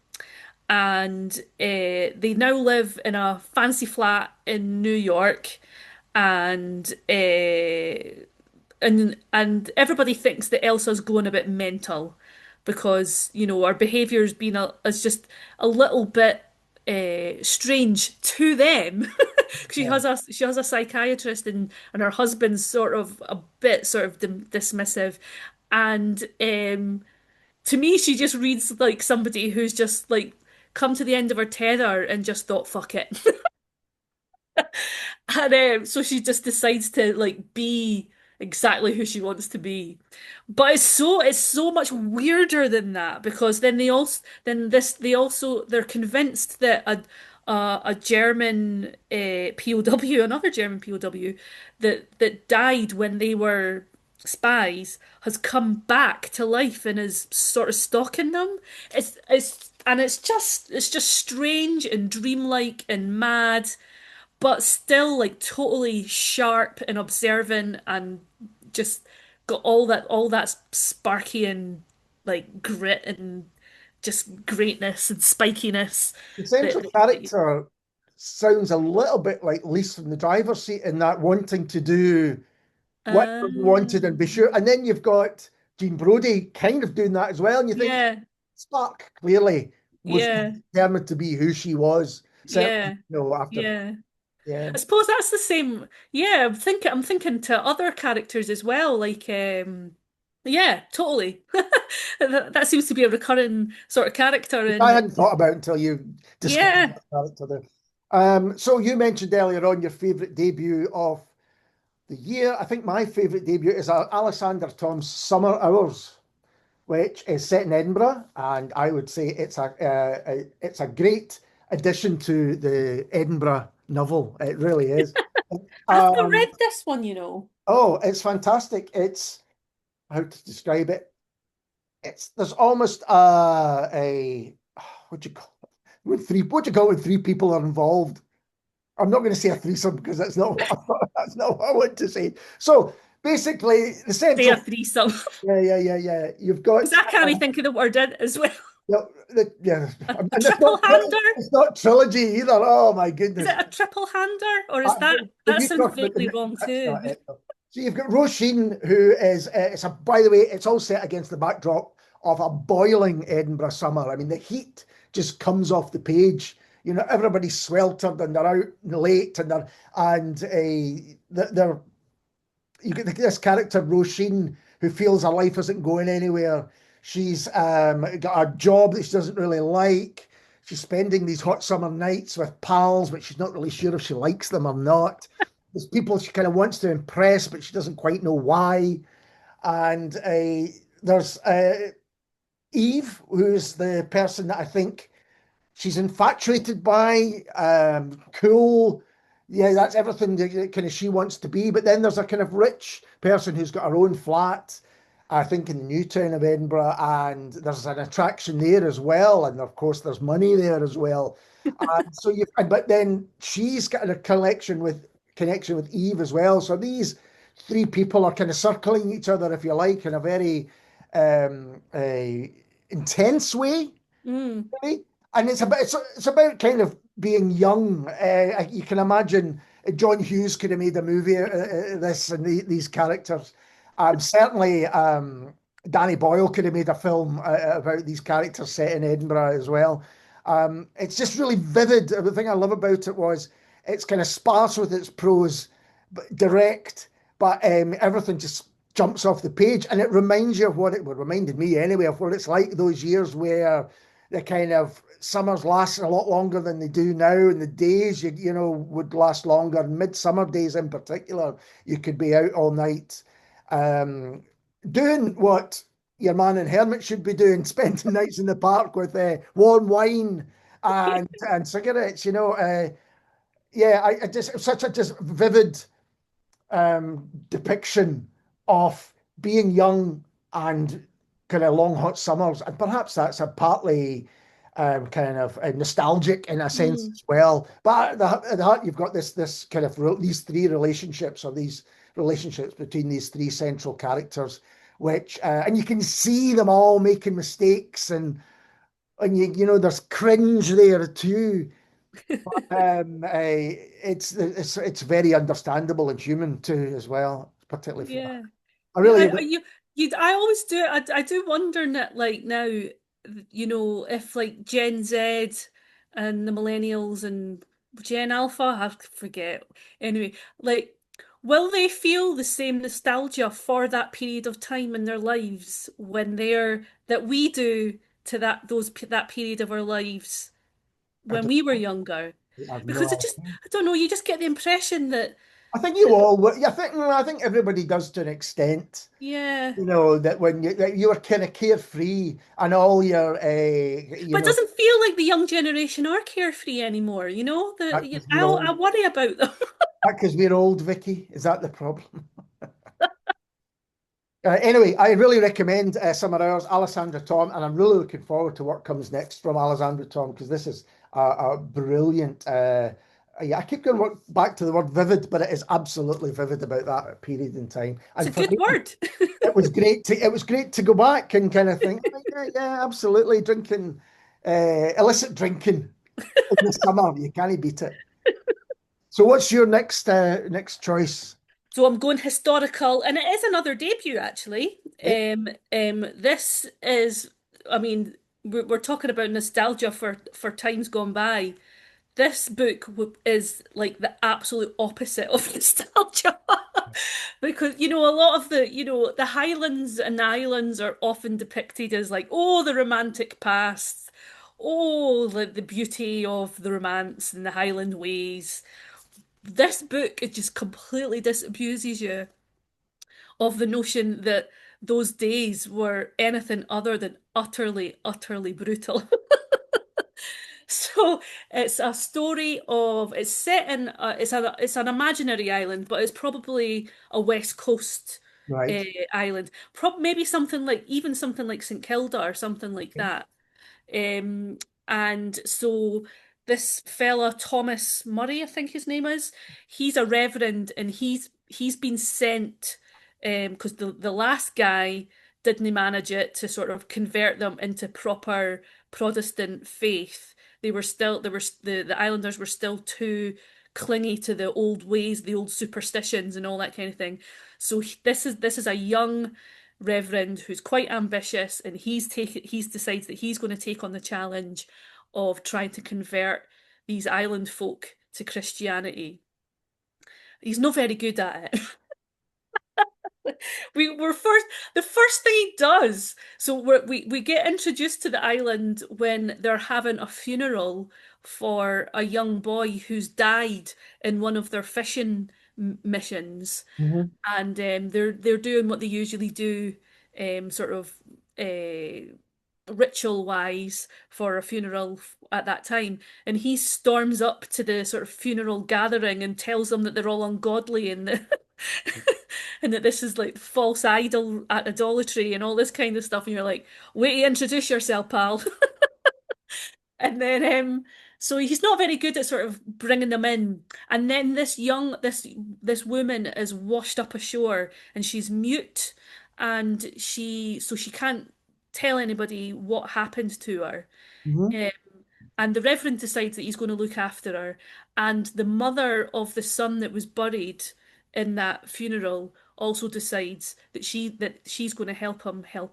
And they now live in a fancy flat in New York. And and everybody thinks that Elsa's going a bit mental because, her behaviour's been is just a little bit strange to them. Yeah. She has a psychiatrist, and her husband's sort of a bit sort of dismissive. And to me, she just reads like somebody who's just like come to the end of her tether and just thought, fuck it. And so she just decides to like be exactly who she wants to be. But it's so much weirder than that, because they're convinced that a German POW, another German POW that died when they were spies, has come back to life and is sort of stalking them. It's just strange and dreamlike and mad, but still like totally sharp and observant, and just got all that sparky and like grit and just greatness and spikiness The that, central that character sounds a little bit like Lise from the driver's seat in that wanting to do whatever you wanted and be um sure. And then you've got Jean Brodie kind of doing that as well. And you think yeah, Spark clearly was yeah, determined to be who she was. Certainly, yeah, after, yeah. yeah. I suppose that's the same. Yeah, I'm thinking to other characters as well, like yeah, totally. That seems to be a recurring sort of character Which I in. hadn't thought about until you described Yeah. that character there. So you mentioned earlier on your favourite debut of the year. I think my favourite debut is Alexander Tom's Summer Hours, which is set in Edinburgh, and I would say it's a great addition to the Edinburgh novel. It really is. I've not read Um, this one. oh, it's fantastic. It's how to describe it. It's there's almost a what do you call it? What do you call it when three people are involved? I'm not going to say a threesome because that's not what I want to say. So basically, the Say a central, threesome. yeah. You've Because got I can't even think of the word in as well. yeah, A and triple hander? it's not trilogy either. Oh my Is goodness. it a triple hander? Or is that But that you sounds talk about vaguely wrong that's too? not it. So you've got Roisin, who is it's a by the way, it's all set against the backdrop of a boiling Edinburgh summer. I mean, the heat just comes off the page. Everybody's sweltered and they're out late and they're you get this character Roisin who feels her life isn't going anywhere. She's got a job that she doesn't really like. She's spending these hot summer nights with pals, but she's not really sure if she likes them or not. There's people she kind of wants to impress, but she doesn't quite know why. And there's Eve, who's the person that I think she's infatuated by, cool. Yeah, that's everything that kind of she wants to be. But then there's a kind of rich person who's got her own flat, I think, in the new town of Edinburgh, and there's an attraction there as well. And of course, there's money there as well. But then she's got a connection with Eve as well. So these three people are kind of circling each other, if you like, in a very a intense way, Mm. really. And it's about kind of being young. You can imagine John Hughes could have made a movie this and these characters. Certainly, Danny Boyle could have made a film about these characters set in Edinburgh as well. It's just really vivid. The thing I love about it was it's kind of sparse with its prose, but direct, but everything just jumps off the page, and it reminds you of what it reminded me anyway of what it's like those years where the kind of summers last a lot longer than they do now, and the days would last longer. Midsummer days in particular, you could be out all night, um, doing what your man and Hermit should be doing, spending nights in the park with warm wine and cigarettes. Yeah, I just such a just vivid depiction of being young and kind of long hot summers, and perhaps that's a partly kind of nostalgic in a sense Mm. as well. But at the heart, you've got this kind of these three relationships, or these relationships between these three central characters, which and you can see them all making mistakes, and there's cringe there too. It's very understandable and human too as well, particularly for that. Yeah. I Yeah, really, I always do. I do wonder that, like now, if like Gen Z and the millennials and Gen Alpha, I forget. Anyway, like, will they feel the same nostalgia for that period of time in their lives when they're that we do to that period of our lives I when don't, we were younger? I've Because no idea. I don't know, you just get the impression that I think you that all, I think everybody does to an extent. yeah. You know that when that you were kind of carefree and all your, But it doesn't feel like the young generation are carefree anymore, you know? that because I worry about them. we're old, Vicky. Is that the problem? Anyway, I really recommend some of ours, Alessandra Tom, and I'm really looking forward to what comes next from Alessandra Tom because this is a brilliant. Yeah, I keep going back to the word vivid, but it is absolutely vivid about that period in time. It's a And for good me, word. it was great to go back and kind of think, oh, yeah, yeah, absolutely, drinking, illicit drinking in the summer, you can't beat it. So, what's your next choice? So I'm going historical, and it is another debut actually. Okay. This is, I mean, we're talking about nostalgia for times gone by. This book is like the absolute opposite of nostalgia. Because, a lot of the Highlands and the Islands are often depicted as like, oh, the romantic past, oh, the beauty of the romance and the Highland ways. This book, it just completely disabuses you of the notion that those days were anything other than utterly, utterly brutal. So it's a story of it's set in it's an imaginary island, but it's probably a West Coast uh, Right. island. Maybe something like even something like St Kilda or something like Okay. that. And so this fella, Thomas Murray, I think his name is, he's a reverend and he's been sent because the last guy didn't manage it to sort of convert them into proper Protestant faith. The islanders were still too clingy to the old ways, the old superstitions and all that kind of thing. So this is a young reverend who's quite ambitious, and he's decides that he's going to take on the challenge of trying to convert these island folk to Christianity. He's not very good at it. We were first The first thing he does, so we get introduced to the island when they're having a funeral for a young boy who's died in one of their fishing missions, Mhm. and they're doing what they usually do, sort of ritual wise for a funeral at that time. And he storms up to the sort of funeral gathering and tells them that they're all ungodly and and that this is like false idolatry and all this kind of stuff. And you're like, wait to introduce yourself, pal. And then so he's not very good at sort of bringing them in. And then this woman is washed up ashore and she's mute, and she can't tell anybody what happened to her. Mhm. Um, and the Reverend decides that he's going to look after her. And the mother of the son that was buried in that funeral also decides that she's going to help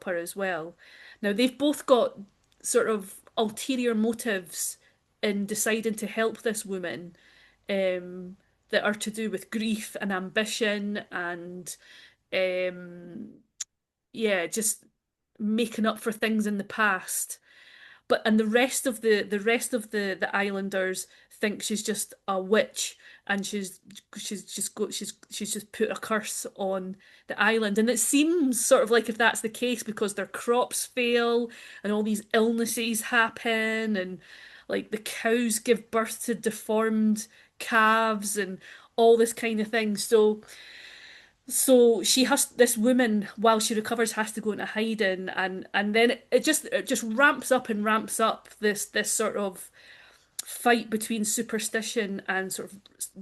her as well. Now they've both got sort of ulterior motives in deciding to help this woman, that are to do with grief and ambition and um, yeah, just making up for things in the past. And the rest of the islanders think she's just a witch, and she's just put a curse on the island. And it seems sort of like if that's the case, because their crops fail and all these illnesses happen, and like the cows give birth to deformed calves and all this kind of thing. So this woman, while she recovers, has to go into hiding, and then it just ramps up and ramps up this sort of fight between superstition and sort of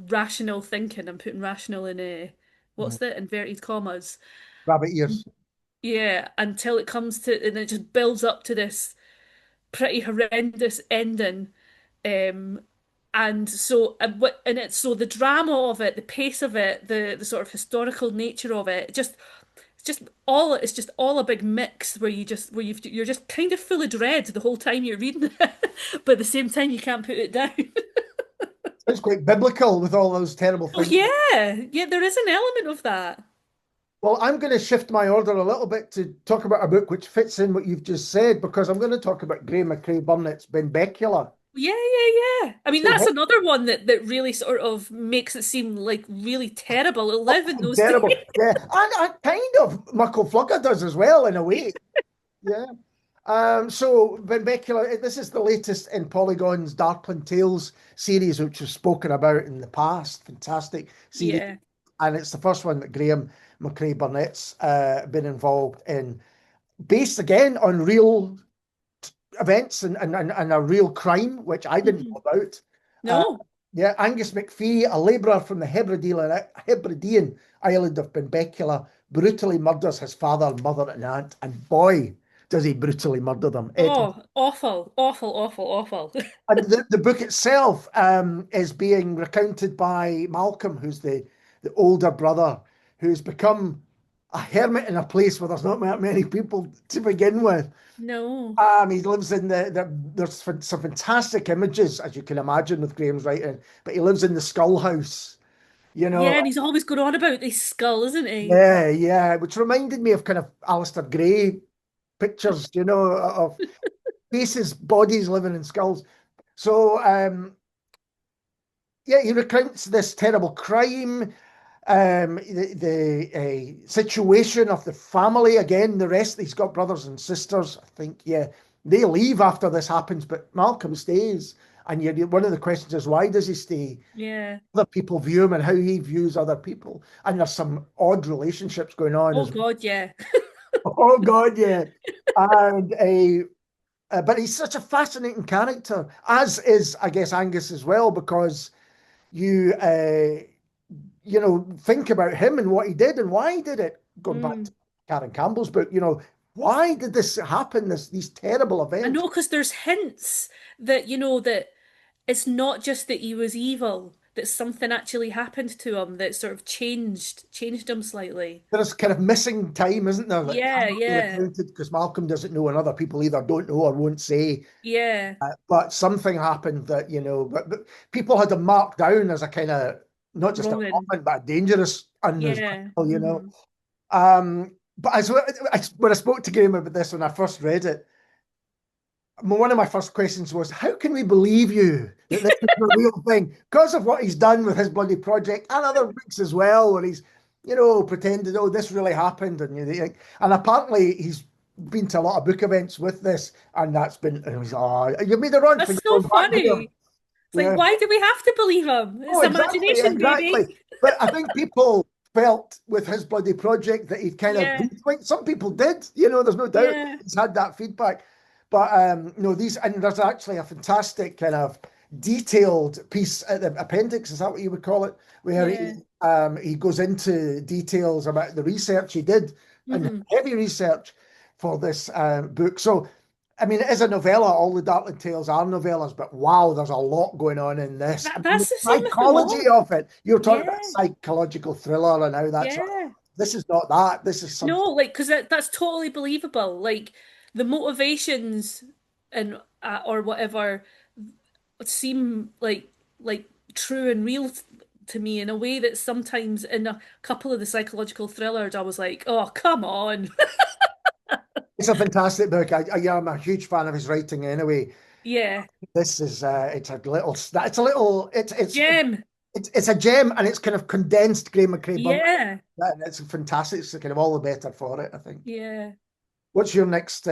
rational thinking. I'm putting rational in a Mhm. what's the inverted commas? Rabbit ears. Yeah, until it comes to and it just builds up to this pretty horrendous ending. Um, and it's so the drama of it, the pace of it, the sort of historical nature of it, just it's just all a big mix where you're just kind of full of dread the whole time you're reading it, but at the same time you can't put it down. It's quite biblical with all those terrible Oh things. yeah, yeah, there is an element of that. Well, I'm going to shift my order a little bit to talk about a book which fits in what you've just said, because I'm going to talk about Graham McCrae Burnett's Benbecula. Yeah, yeah, yeah. I mean, So that's another one that really sort of makes it seem like really terrible to live in those days. terrible. Yeah. And kind of Muckle Flugga does as well, in a way. Yeah. So Benbecula, this is the latest in Polygon's Darkland Tales series, which was spoken about in the past. Fantastic series. Yeah. And it's the first one that Graham McCrae Burnett's been involved in, based again on real events and a real crime, which I didn't Mhm. know about. Uh, No. yeah, Angus McPhee, a labourer from the Hebridean island of Benbecula, brutally murders his father, mother, and aunt. And boy, does he brutally murder them. Oh, awful, awful, awful, awful. And the book itself is being recounted by Malcolm, who's the older brother, who's become a hermit in a place where there's not that many people to begin with. No. He lives in there's some fantastic images, as you can imagine, with Graham's writing, but he lives in the Skull House, you know. Yeah, and he's always going on about this skull, isn't he? Yeah, yeah, which reminded me of kind of Alistair Gray pictures, of faces, bodies living in skulls. So, yeah, he recounts this terrible crime, the situation of the family. Again, the rest, he's got brothers and sisters, I think. Yeah, they leave after this happens, but Malcolm stays. And one of the questions is, why does he stay? Yeah. Other people view him and how he views other people. And there's some odd relationships going on Oh as well. God, yeah. Oh God, yeah. And but he's such a fascinating character, as is, I guess, Angus as well, because you think about him and what he did and why he did it. Going back Mm. to Karen Campbell's book, why did this happen? These terrible I events. know because there's hints that that it's not just that he was evil, that something actually happened to him that sort of changed him slightly. There's kind of missing time, isn't there? That Yeah, cannot be yeah, recounted because Malcolm doesn't know and other people either don't know or won't say. yeah. But something happened that, but people had him marked down as a kind of not just a Roman. violent, but a dangerous one as Yeah. well. Hmm. But when I spoke to Graham about this when I first read it, one of my first questions was, how can we believe you that this is the real thing? Because of what he's done with his bloody project and other books as well, where he's, pretended, oh, this really happened. And apparently he's been to a lot of book events with this, and and he's, oh, you made the wrong thing That's so going back there. funny. It's like, Yeah. why do we have to believe him? Oh, It's exactly, imagination, exactly. baby. But I think people felt with his bloody project that he'd kind of, Yeah, some people did, there's no doubt yeah, he's had that feedback. But no, and there's actually a fantastic kind of detailed piece at the appendix, is that what you would call it? Where yeah. he goes into details about the research he did, and Hmm. heavy research for this book. So I mean, it is a novella. All the Darkland Tales are novellas, but wow, there's a lot going on in this. I mean, the That's the same with them psychology all. of it. You're talking about Yeah, psychological thriller and how that's. yeah. This is not that. This is No, something. like, because that's totally believable. Like, the motivations and or whatever seem like true and real to me in a way that sometimes in a couple of the psychological thrillers I was like, oh, come on. It's a fantastic book. Yeah, I'm a huge fan of his writing. Anyway, Yeah. this is. It's a little. It's a little. Gem. It's a gem, and it's kind of condensed Graham McCrae Bunn, Yeah. and it's fantastic. It's kind of all the better for it, I think. Yeah. What's your next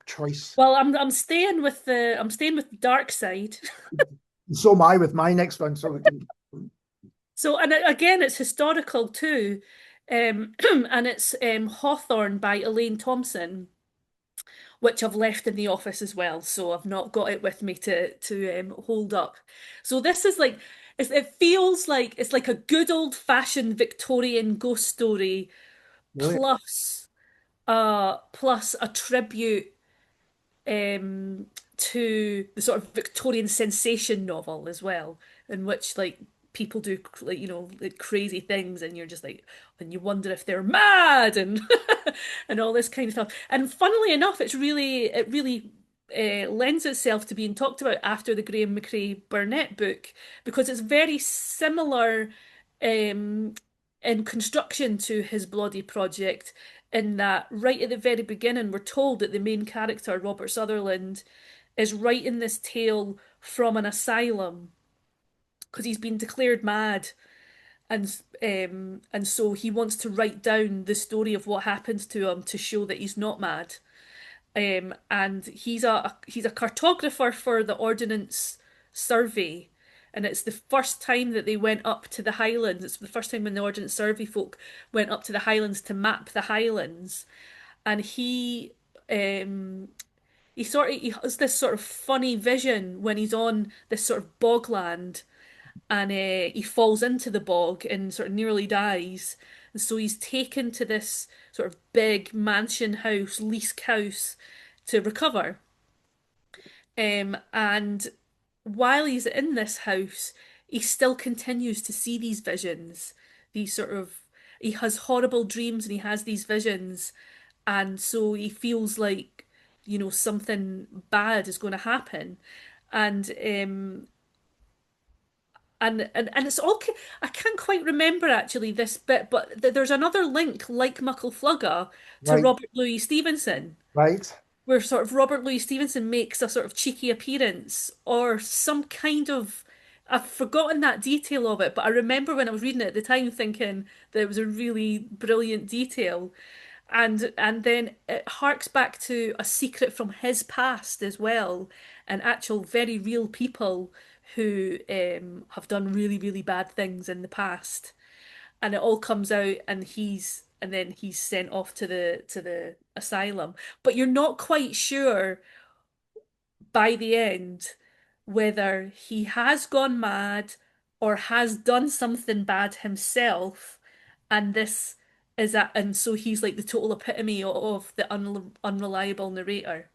choice? Well, I'm staying with the dark side. So am I with my next one. So we can. So, and again, it's historical too. And it's Hawthorne by Elaine Thompson, which I've left in the office as well. So I've not got it with me to hold up. So this is like it feels like it's like a good old-fashioned Victorian ghost story Really? plus plus a tribute um to the sort of Victorian sensation novel as well, in which like people do like like crazy things, and you're just like, and you wonder if they're mad and and all this kind of stuff. And funnily enough, it really lends itself to being talked about after the Graham McCrae Burnett book, because it's very similar um, in construction to his Bloody Project, in that right at the very beginning, we're told that the main character, Robert Sutherland, is writing this tale from an asylum because he's been declared mad, and so he wants to write down the story of what happened to him to show that he's not mad. And he's a cartographer for the Ordnance Survey, and it's the first time that they went up to the Highlands. It's the first time when the Ordnance Survey folk went up to the Highlands to map the Highlands, and he has this sort of funny vision when he's on this sort of bogland, and he falls into the bog and sort of nearly dies. And so he's taken to this sort of big mansion house, leased house, to recover. And while he's in this house, he still continues to see these visions. These sort of, he has horrible dreams and he has these visions. And so he feels like, something bad is going to happen. And and it's all I can't quite remember actually this bit, but there's another link like Muckle Flugga to Right, Robert Louis Stevenson, right. where sort of Robert Louis Stevenson makes a sort of cheeky appearance or some kind of. I've forgotten that detail of it, but I remember when I was reading it at the time thinking that it was a really brilliant detail. And then it harks back to a secret from his past as well, and actual very real people who have done really, really bad things in the past. And it all comes out, and then he's sent off to the asylum. But you're not quite sure by the end whether he has gone mad or has done something bad himself, and this and so he's like the total epitome of the unreliable narrator.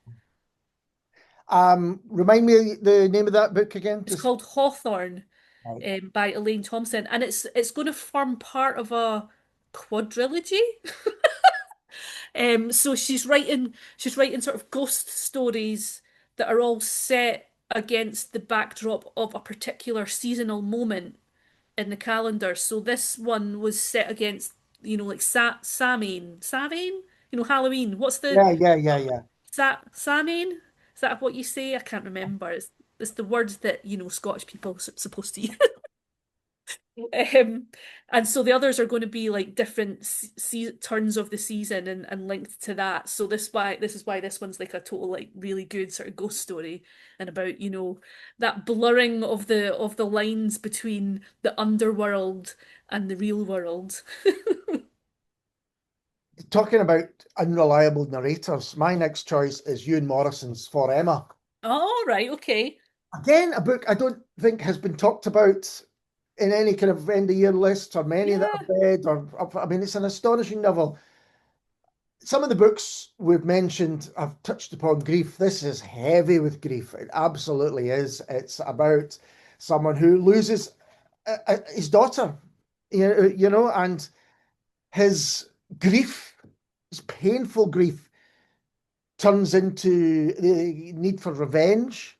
Remind me the name of that book again. It's Just called Hawthorne, right. by Elaine Thompson, and it's going to form part of a quadrilogy. So she's writing sort of ghost stories that are all set against the backdrop of a particular seasonal moment in the calendar. So this one was set against, like Samhain, Halloween. What's the Yeah, yeah, yeah, yeah. Samhain? Is that what you say? I can't remember. It's the words that, Scottish people are supposed to use. Um, and so the others are going to be like different turns of the season, and linked to that. So this is why this one's like a total like really good sort of ghost story, and about that blurring of the lines between the underworld and the real world. Talking about unreliable narrators, my next choice is Ewan Morrison's For Emma. Oh, right, okay. Again, a book I don't think has been talked about in any kind of end of year lists or many that I've Yeah. read. Or I mean, it's an astonishing novel. Some of the books we've mentioned have touched upon grief. This is heavy with grief. It absolutely is. It's about someone who loses his daughter, and his grief, his painful grief, turns into the need for revenge.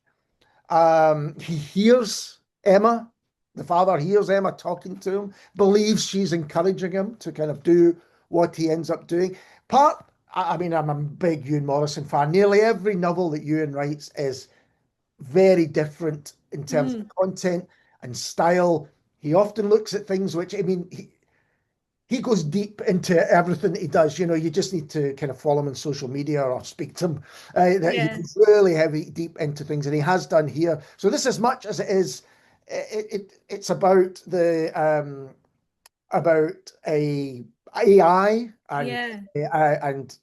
He hears Emma, the father hears Emma talking to him, believes she's encouraging him to kind of do what he ends up doing. I mean, I'm a big Ewan Morrison fan. Nearly every novel that Ewan writes is very different in terms of Mm, content and style. He often looks at things which, I mean, he goes deep into everything that he does. You just need to kind of follow him on social media or speak to him. That he yeah. goes really heavy, deep into things, and he has done here. So this, as much as it is, it's about about a AI Yeah. and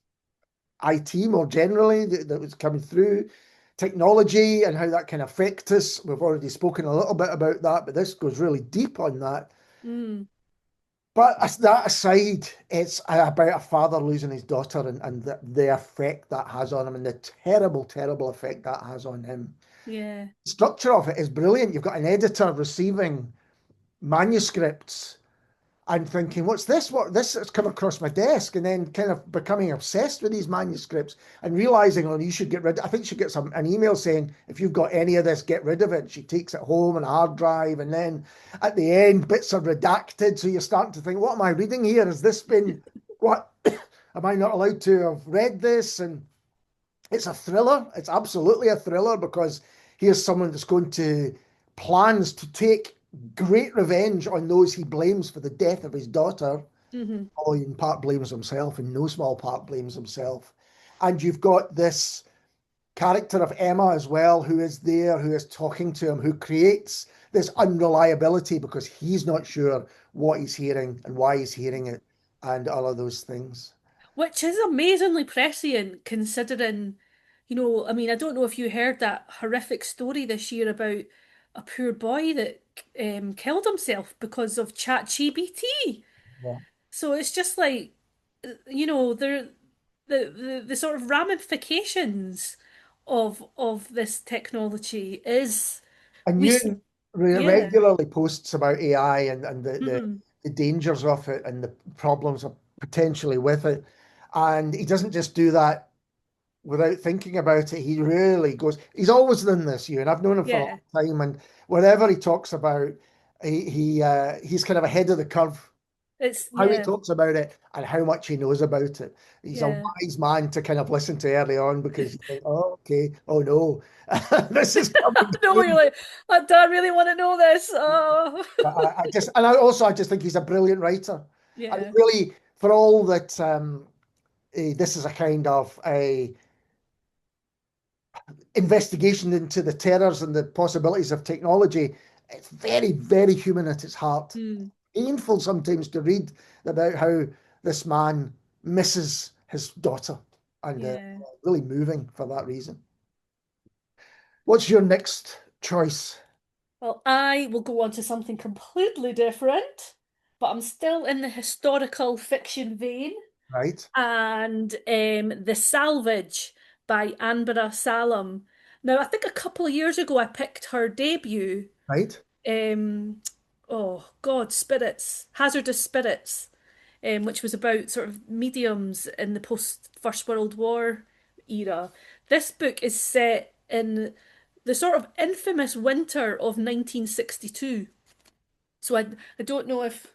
IT more generally that was coming through. Technology and how that can affect us. We've already spoken a little bit about that, but this goes really deep on that. Mm, But that aside, it's about a father losing his daughter, and the effect that has on him, and the terrible, terrible effect that has on him. yeah. The structure of it is brilliant. You've got an editor receiving manuscripts and thinking, what's this? What this has come across my desk, and then kind of becoming obsessed with these manuscripts and realizing, oh, you should get rid. I think she gets an email saying, if you've got any of this, get rid of it. She takes it home on a hard drive, and then at the end, bits are redacted. So you're starting to think, what am I reading here? Has this been what? Am I not allowed to have read this? And it's a thriller. It's absolutely a thriller because here's someone that's going to plans to take great revenge on those he blames for the death of his daughter. Hmm. Oh, in part blames himself, in no small part blames himself. And you've got this character of Emma as well, who is there, who is talking to him, who creates this unreliability because he's not sure what he's hearing and why he's hearing it, and all of those things. Which is amazingly prescient considering, I mean, I don't know if you heard that horrific story this year about a poor boy that killed himself because of ChatGPT. Yeah. So it's just like, there the sort of ramifications of this technology is And we you s- yeah. regularly posts about AI and Mm-mm. the dangers of it and the problems of potentially with it. And he doesn't just do that without thinking about it. He really goes, he's always done this, you, and I've known him for a Yeah. long time. And whatever he talks about, he's kind of ahead of the curve. It's How he yeah. talks about it and how much he knows about it. He's a Yeah. wise man to kind of listen to early on because you think, oh, okay, oh no, this is coming No, you're soon. like, do I really want to know this? Oh. I just think he's a brilliant writer. And Yeah. really, for all that, this is a kind of a investigation into the terrors and the possibilities of technology. It's very, very human at its heart. Mm. Painful sometimes to read about how this man misses his daughter, and Yeah. really moving for that reason. What's your next choice? Well, I will go on to something completely different, but I'm still in the historical fiction vein. Right, And The Salvage by Anbara Salam. Now, I think a couple of years ago I picked her debut. right. Um, oh God, Spirits, Hazardous Spirits, which was about sort of mediums in the post First World War era. This book is set in the sort of infamous winter of 1962. So I don't know if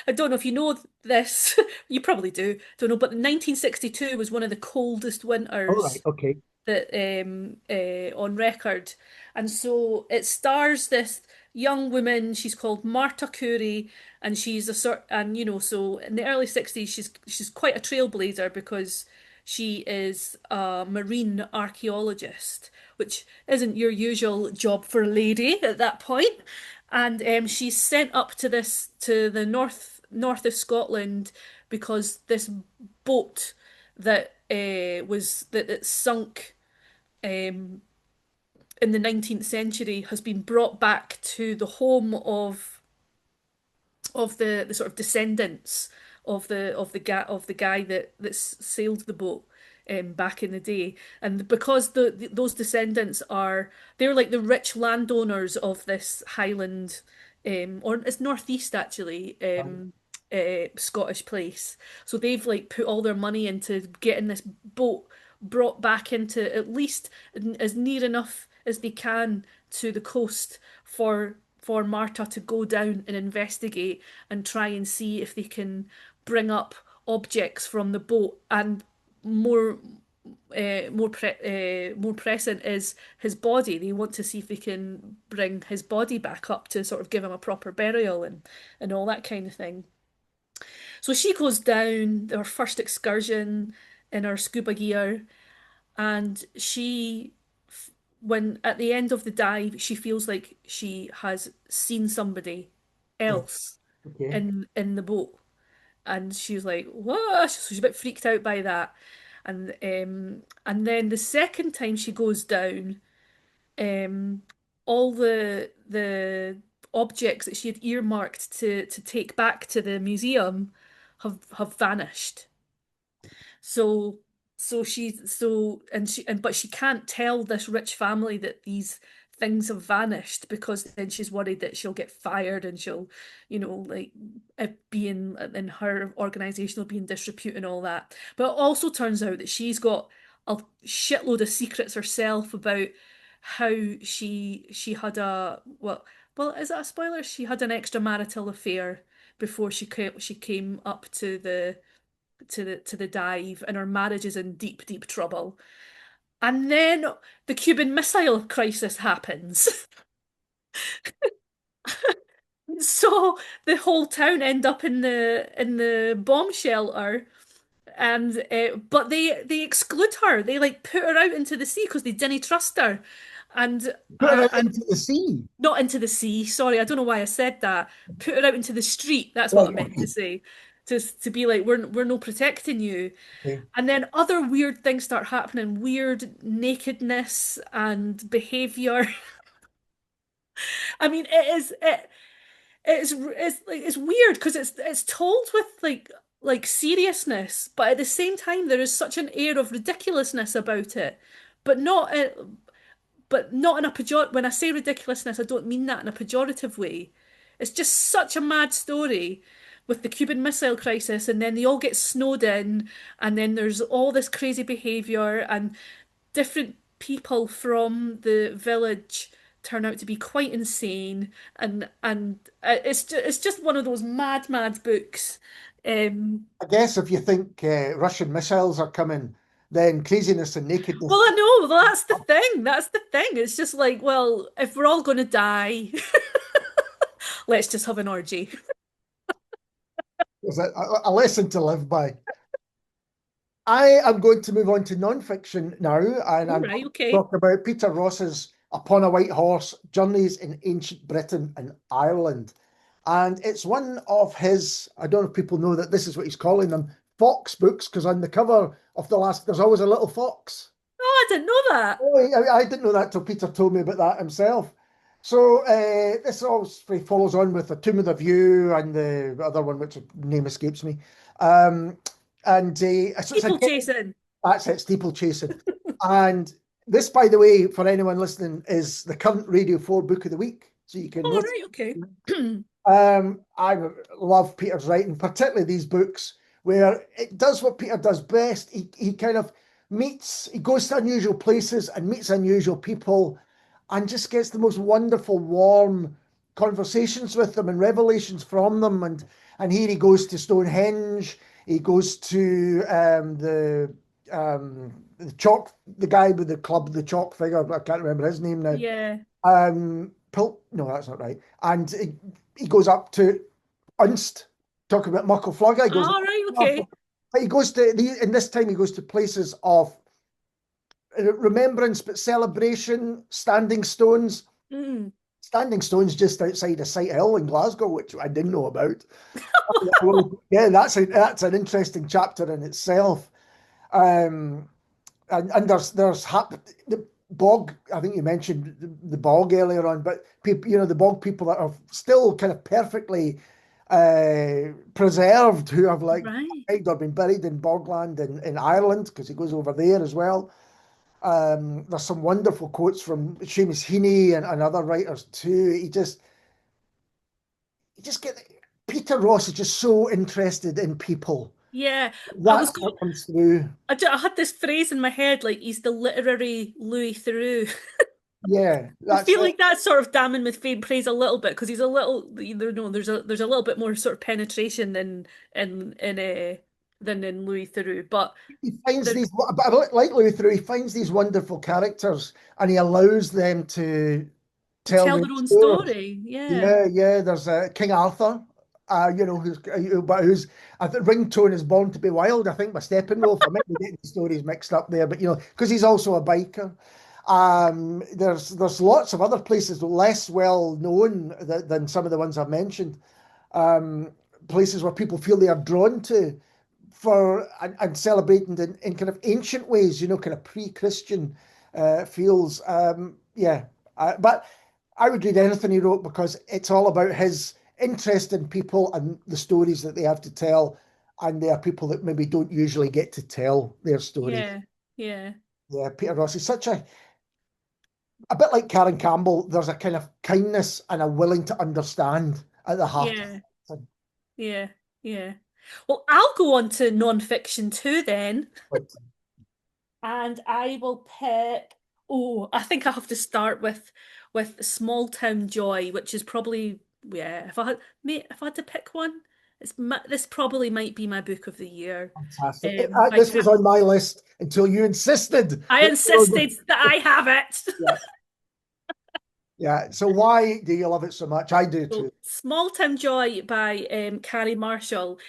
I don't know if you know this. You probably do. Don't know, but 1962 was one of the coldest All right, winters okay. that on record. And so it stars this young woman. She's called Marta Curie, and she's a sort. And so in the early 60s, she's quite a trailblazer because she is a marine archaeologist, which isn't your usual job for a lady at that point. And she's sent up to the north of Scotland because this boat that sunk um, in the 19th century has been brought back to the home of the sort of descendants of the guy that sailed the boat back in the day, and because those descendants they're like the rich landowners of this Highland or it's northeast actually Right. Scottish place. So they've like put all their money into getting this boat brought back into at least as near enough as they can to the coast for Marta to go down and investigate and try and see if they can bring up objects from the boat. And more more present is his body. They want to see if they can bring his body back up to sort of give him a proper burial and all that kind of thing. So she goes down her first excursion in her scuba gear, and when at the end of the dive, she feels like she has seen somebody Yeah, else okay. in the boat, and she's like, "What?" So she's a bit freaked out by that, and then the second time she goes down, um, all the objects that she had earmarked to take back to the museum have vanished. So but she can't tell this rich family that these things have vanished, because then she's worried that she'll get fired and she'll, like, be in her organization will be in disrepute and all that. But it also turns out that she's got a shitload of secrets herself about how she had a well, is that a spoiler? She had an extramarital affair before she came up to the dive, and her marriage is in deep, deep trouble. And then the Cuban Missile Crisis happens. So the whole town end up in the bomb shelter, and but they exclude her. They like put her out into the sea because they didn't trust her, and Put it out and into the sea. not into the sea. Sorry, I don't know why I said that. Put her out into the street. That's what I Right, meant to okay. say. To be like, we're no protecting you. Okay. And then other weird things start happening, weird nakedness and behavior. I mean, it's weird because it's told with like seriousness, but at the same time there is such an air of ridiculousness about it, but not in a pejor. When I say ridiculousness, I don't mean that in a pejorative way. It's just such a mad story with the Cuban Missile Crisis, and then they all get snowed in, and then there's all this crazy behavior, and different people from the village turn out to be quite insane, and it's just one of those mad books. I guess if you think Russian missiles are coming, then craziness and Well, nakedness. I know, well, that's the thing. That's the thing. It's just like, well, if we're all going to die, let's just have an orgy. Is a lesson to live by. I am going to move on to non-fiction now, and All I'm right, going to okay. talk about Peter Ross's Upon a White Horse, Journeys in Ancient Britain and Ireland. And it's one of his, I don't know if people know that this is what he's calling them, fox books, because on the cover of the last, there's always a little fox. Oh, I didn't know that. Oh, I didn't know that till Peter told me about that himself. So this obviously follows on with the Tomb of the View and the other one, which name escapes me. Um, and so it's People again, chasing. that's it, steeplechasing. And this, by the way, for anyone listening, is the current Radio 4 book of the week. So you can All listen. right, okay. I love Peter's writing, particularly these books where it does what Peter does best. He kind of he goes to unusual places and meets unusual people and just gets the most wonderful, warm conversations with them and revelations from them. And here he goes to Stonehenge. He goes to the chalk, the guy with the club, the chalk figure. I can't remember his name now. Yeah. No, that's not right. And he goes up to Unst, talking about Muckle Flogger. He goes, All right, okay. but he goes and this time he goes to places of remembrance, but celebration, standing stones. Mm. Standing stones just outside of Sight Hill in Glasgow, which I didn't know about. Yeah, that's an interesting chapter in itself. Um, and the bog. I think you mentioned the bog earlier on, but people, the bog people that are still kind of perfectly preserved, who have like Right. died or been buried in bogland in Ireland, because he goes over there as well. There's some wonderful quotes from Seamus Heaney and other writers too. You just get Peter Ross is just so interested in people. Yeah. I was That's going what comes through. I had this phrase in my head, like he's the literary Louis Theroux. Yeah, I that's feel it. like that's sort of damning with faint praise a little bit, because he's a little, no, there's a little bit more sort of penetration than in Louis Theroux, but He finds the these, but like Luther, he finds these wonderful characters and he allows them to to tell tell their their own stories. story. Yeah. Yeah, yeah. There's King Arthur, who's I think ringtone is Born to Be Wild. I think by Steppenwolf. I might be getting the stories mixed up there, but because he's also a biker. There's lots of other places less well known than some of the ones I've mentioned. Um, Places where people feel they are drawn to and celebrating in kind of ancient ways, kind of pre-Christian feels. Yeah, but I would read anything he wrote because it's all about his interest in people and the stories that they have to tell, and they are people that maybe don't usually get to tell their stories. Yeah. Yeah. Yeah, Peter Ross is such a a bit like Karen Campbell, there's a kind of kindness and a willing to understand at the heart of Yeah, it. yeah, yeah. Well, I'll go on to non-fiction too then, But and I will pick. Oh, I think I have to start with Small Town Joy, which is probably yeah. If I had to pick one, this probably might be my book of the year. fantastic. By This was on my list until you insisted I that you were insisted that I have it. yeah, yeah. So why do you love it so much? I do too. So, Small Town Joy by Carrie Marshall.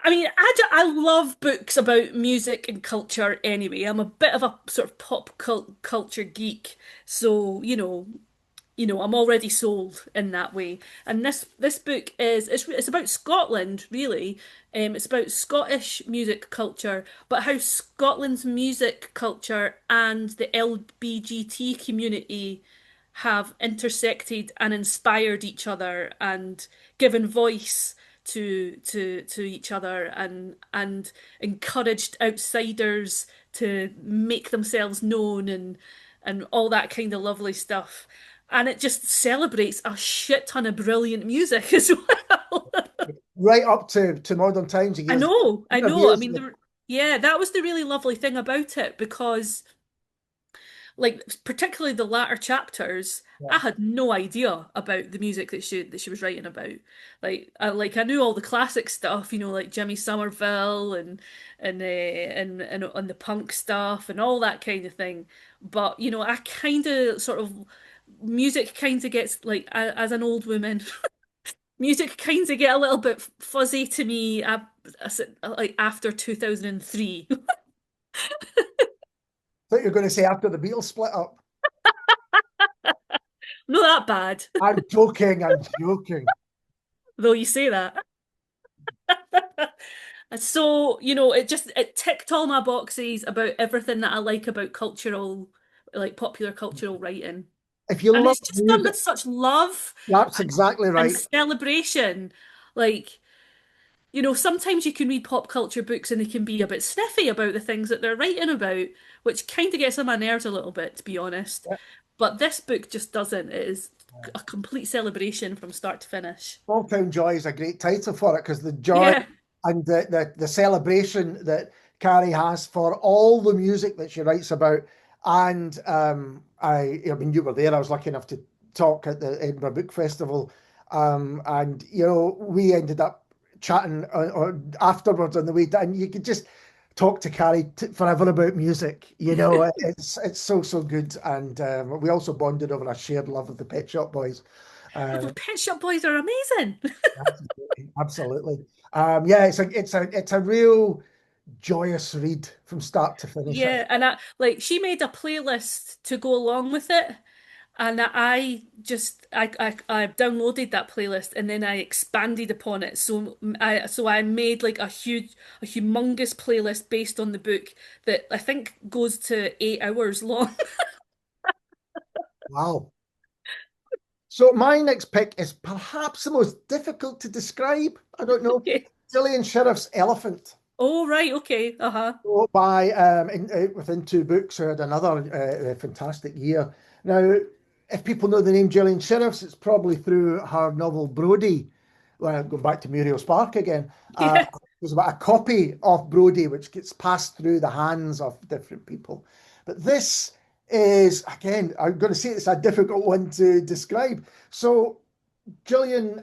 I mean, I love books about music and culture anyway. I'm a bit of a sort of culture geek, so I'm already sold in that way. And this book is it's about Scotland, really. It's about Scottish music culture, but how Scotland's music culture and the LBGT community have intersected and inspired each other and given voice to each other and encouraged outsiders to make themselves known and all that kind of lovely stuff. And it just celebrates a shit ton of brilliant music as well. Right up to modern times. I Years, know, I know. I years. mean, yeah, that was the really lovely thing about it because like particularly the latter chapters, Yeah. I had no idea about the music that she was writing about. I knew all the classic stuff, like Jimmy Somerville and the punk stuff and all that kind of thing. But I kind of sort of music kind of gets like as an old woman, music kind of get a little bit fuzzy to me like after 2003. Thought you were going to say after the Beatles split up. Not that bad, I'm joking. I'm joking. though you say that. And so, it ticked all my boxes about everything that I like about like popular cultural writing. If you And love it's just done music, with such love that's and, exactly and right. celebration. Like, sometimes you can read pop culture books and they can be a bit sniffy about the things that they're writing about, which kind of gets on my nerves a little bit, to be honest. Yeah. But this book just doesn't. It is a complete celebration from start to finish. Small Town Joy is a great title for it because the joy Yeah. and the celebration that Carrie has for all the music that she writes about. And I mean, you were there. I was lucky enough to talk at the Edinburgh Book Festival, and we ended up chatting afterwards on the way down. You could just talk to Carrie forever about music. It's so good, and we also bonded over a shared love of the Pet Shop Boys. Oh, Uh, the Pet Shop Boys are amazing. Absolutely, absolutely. Yeah, it's a real joyous read from start to finish. Yeah, and she made a playlist to go along with it, and I downloaded that playlist and then I expanded upon it. So I made like a humongous playlist based on the book that I think goes to 8 hours long. Wow. So my next pick is perhaps the most difficult to describe. I don't know. Okay. Gillian Sheriff's Elephant. Oh, right, okay. Uh-huh. So by within two books, I had another fantastic year. Now, if people know the name Gillian Sheriffs, it's probably through her novel Brodie. Well, going back to Muriel Spark again. Yeah. There's about a copy of Brodie which gets passed through the hands of different people. But this is, again, I'm going to say it's a difficult one to describe. So Gillian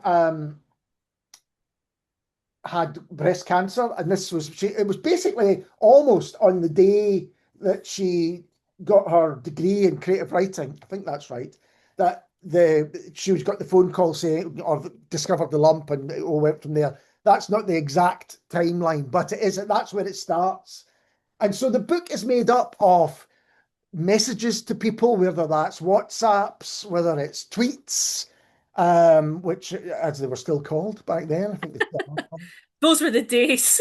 had breast cancer, and it was basically almost on the day that she got her degree in creative writing. I think that's right. That she was got the phone call saying or discovered the lump, and it all went from there. That's not the exact timeline, but it is. That's where it starts. And so the book is made up of messages to people, whether that's WhatsApps, whether it's tweets, which as they were still called back then. I think they still are. Those were the days.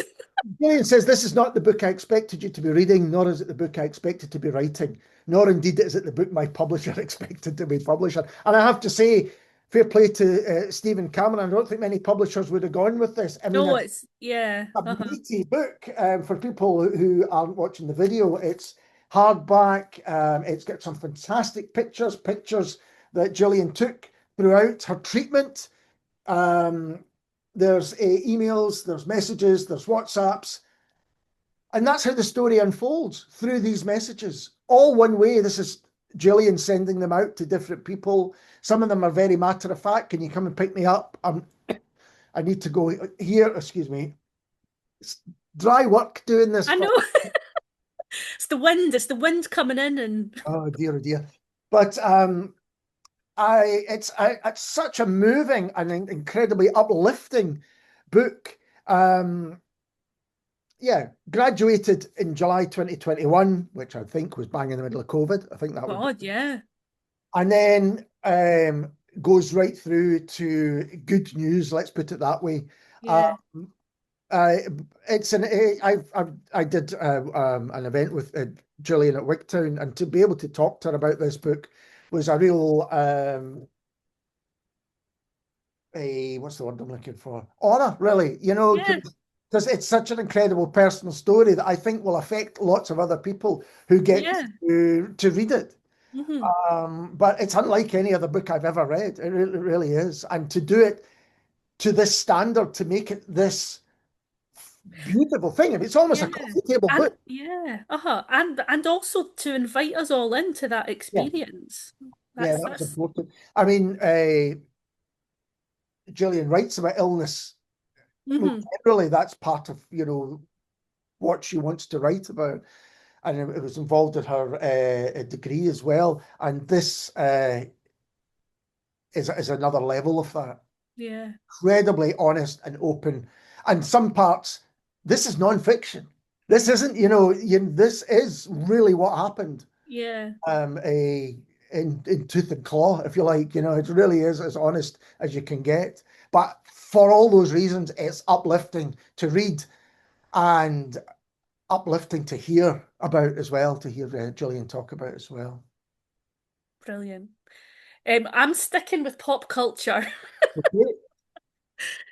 Gillian says, "This is not the book I expected you to be reading, nor is it the book I expected to be writing, nor indeed is it the book my publisher expected to be publishing." And I have to say, fair play to Stephen Cameron. I don't think many publishers would have gone with this. I mean, No, it's yeah. a Uh-huh. meaty book for people who aren't watching the video. It's hardback. It's got some fantastic pictures that Gillian took throughout her treatment. There's emails, there's messages, there's WhatsApps. And that's how the story unfolds, through these messages. All one way. This is Gillian sending them out to different people. Some of them are very matter of fact. Can you come and pick me up? I need to go here. Excuse me. It's dry work doing this. I know. It's the wind coming in and Oh dear, oh dear. But it's such a moving and incredibly uplifting book. Yeah, graduated in July 2021, which I think was bang in the middle of COVID. I think that would be. God, yeah. And then goes right through to good news, let's put it that way. Yeah. Uh, it's an I did an event with Gillian at Wicktown, and to be able to talk to her about this book was a real what's the word I'm looking for? Honor, really, Yeah. because it's such an incredible personal story that I think will affect lots of other people who get Yeah. to read it. Hmm. But it's unlike any other book I've ever read. It really is. And to do it to this standard, to make it this beautiful thing, and it's almost a Yeah. coffee table And book. yeah. Uh-huh. And also to invite us all into that Yeah, experience. yeah, That's that was that's important. I mean, Gillian writes about illness. Well, hmm generally, that's part of what she wants to write about, and it was involved in her degree as well. And this is another level of that. Yeah. Incredibly honest and open. And some parts, this is non-fiction. This isn't, this is really what happened. Yeah. A in tooth and claw, if you like. It really is as honest as you can get. But for all those reasons, it's uplifting to read and uplifting to hear about as well, to hear Gillian talk about as well. Brilliant. I'm sticking with pop culture Okay.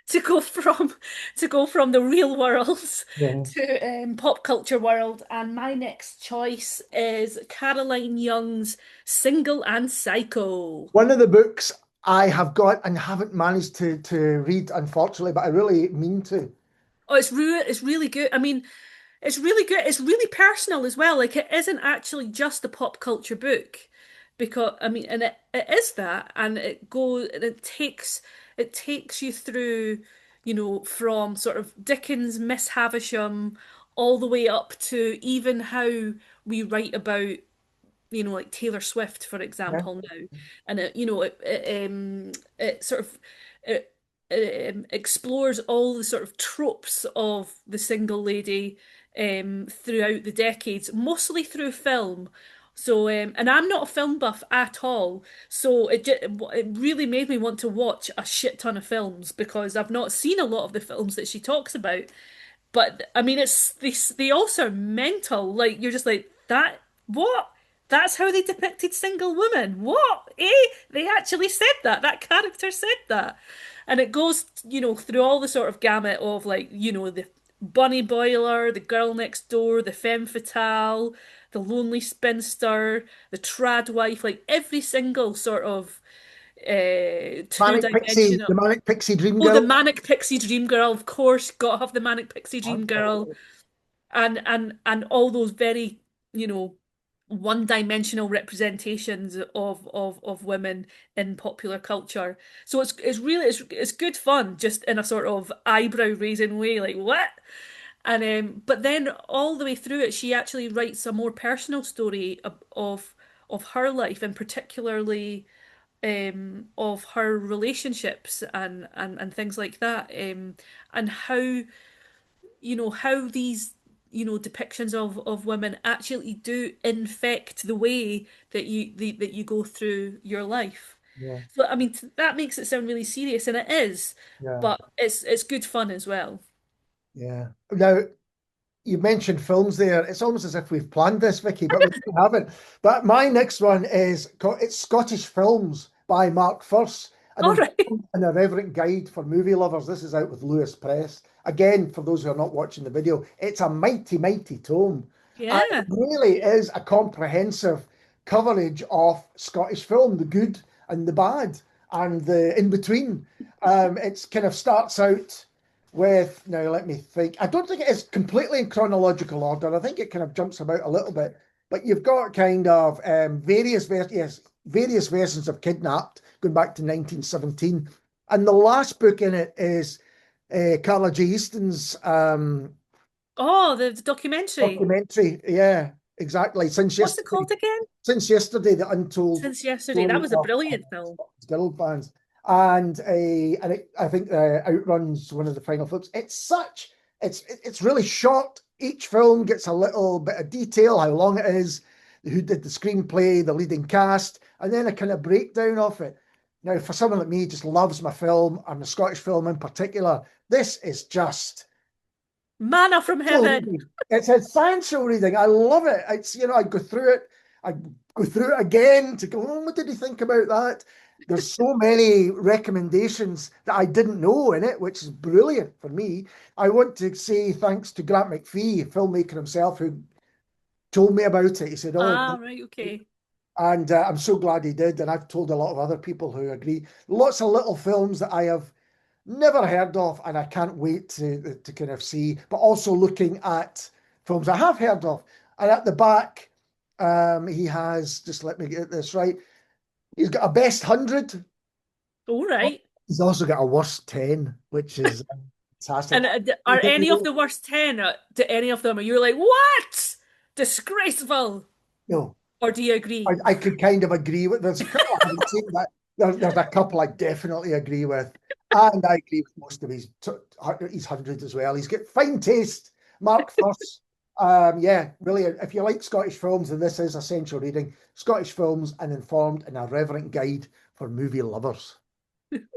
to go from the real world Yeah. to pop culture world, and my next choice is Caroline Young's Single and Psycho. One of the books I have got and haven't managed to read, unfortunately, but I really mean to. Oh, it's really good. I mean, it's really good. It's really personal as well. Like it isn't actually just a pop culture book, because I mean, and it is that, and it takes you through, from sort of Dickens, Miss Havisham, all the way up to even how we write about like Taylor Swift, for Yeah, example, now, and it sort of explores all the sort of tropes of the single lady throughout the decades, mostly through film. So, and I'm not a film buff at all, so it really made me want to watch a shit ton of films because I've not seen a lot of the films that she talks about. But I mean, they also are mental. Like you're just like that. What? That's how they depicted single women. What? Eh? They actually said that. That character said that, and it goes, through all the sort of gamut of like, the bunny boiler, the girl next door, the femme fatale, the lonely spinster, the trad wife, like every single sort of two-dimensional. The Manic Pixie Dream Oh, the Girl. manic pixie dream girl, of course, gotta have the manic pixie dream girl, Absolutely. and all those very, you know, one-dimensional representations of women in popular culture. So it's really it's good fun, just in a sort of eyebrow-raising way, like what? And but then all the way through it, she actually writes a more personal story of her life, and particularly of her relationships and things like that, and how how these depictions of women actually do infect the way that you go through your life. Yeah, So I mean that makes it sound really serious, and it is, yeah, but it's good fun as well. yeah. Now, you mentioned films there. It's almost as if we've planned this, Vicky, but we haven't. But my next one it's Scottish Films by Mark First, All right. an irreverent guide for movie lovers. This is out with Lewis Press. Again, for those who are not watching the video, it's a mighty, mighty tome. And it Yeah. really is a comprehensive coverage of Scottish film, the good and the bad and the in between. It's kind of starts out with, now let me think. I don't think it is completely in chronological order. I think it kind of jumps about a little bit, but you've got kind of various versions of Kidnapped going back to 1917. And the last book in it is Carla J. Easton's Oh, the documentary. documentary. Yeah, exactly. What's it called again? Since yesterday, the untold Since Yesterday. That story was a of brilliant film. Scottish fans, I think outruns one of the final films. It's really short. Each film gets a little bit of detail, how long it is, who did the screenplay, the leading cast, and then a kind of breakdown of it. Now, for someone like me, who just loves my film and the Scottish film in particular, this is just Manna from heaven. reading. It's essential reading. I love it. I go through it. I go through it again to go, oh, what did he think about that? There's so many recommendations that I didn't know in it, which is brilliant for me. I want to say thanks to Grant McPhee, a filmmaker himself, who told me about it. He said, oh, Ah, right, okay. and I'm so glad he did. And I've told a lot of other people who agree. Lots of little films that I have never heard of, and I can't wait to kind of see. But also looking at films I have heard of, and at the back, he has, just let me get this right. He's got a best 100. All right. He's also got a worst 10, which is fantastic. And are any of the worst 10, do any of them, are you like, what? Disgraceful. No, Or do you agree? I could kind of agree with. There's a couple I haven't seen that. There's a couple I definitely agree with, and I agree with most of his 100 as well. He's got fine taste. Mark Fuss. Yeah, really. If you like Scottish films, then this is essential reading. Scottish films, an informed and irreverent guide for movie lovers.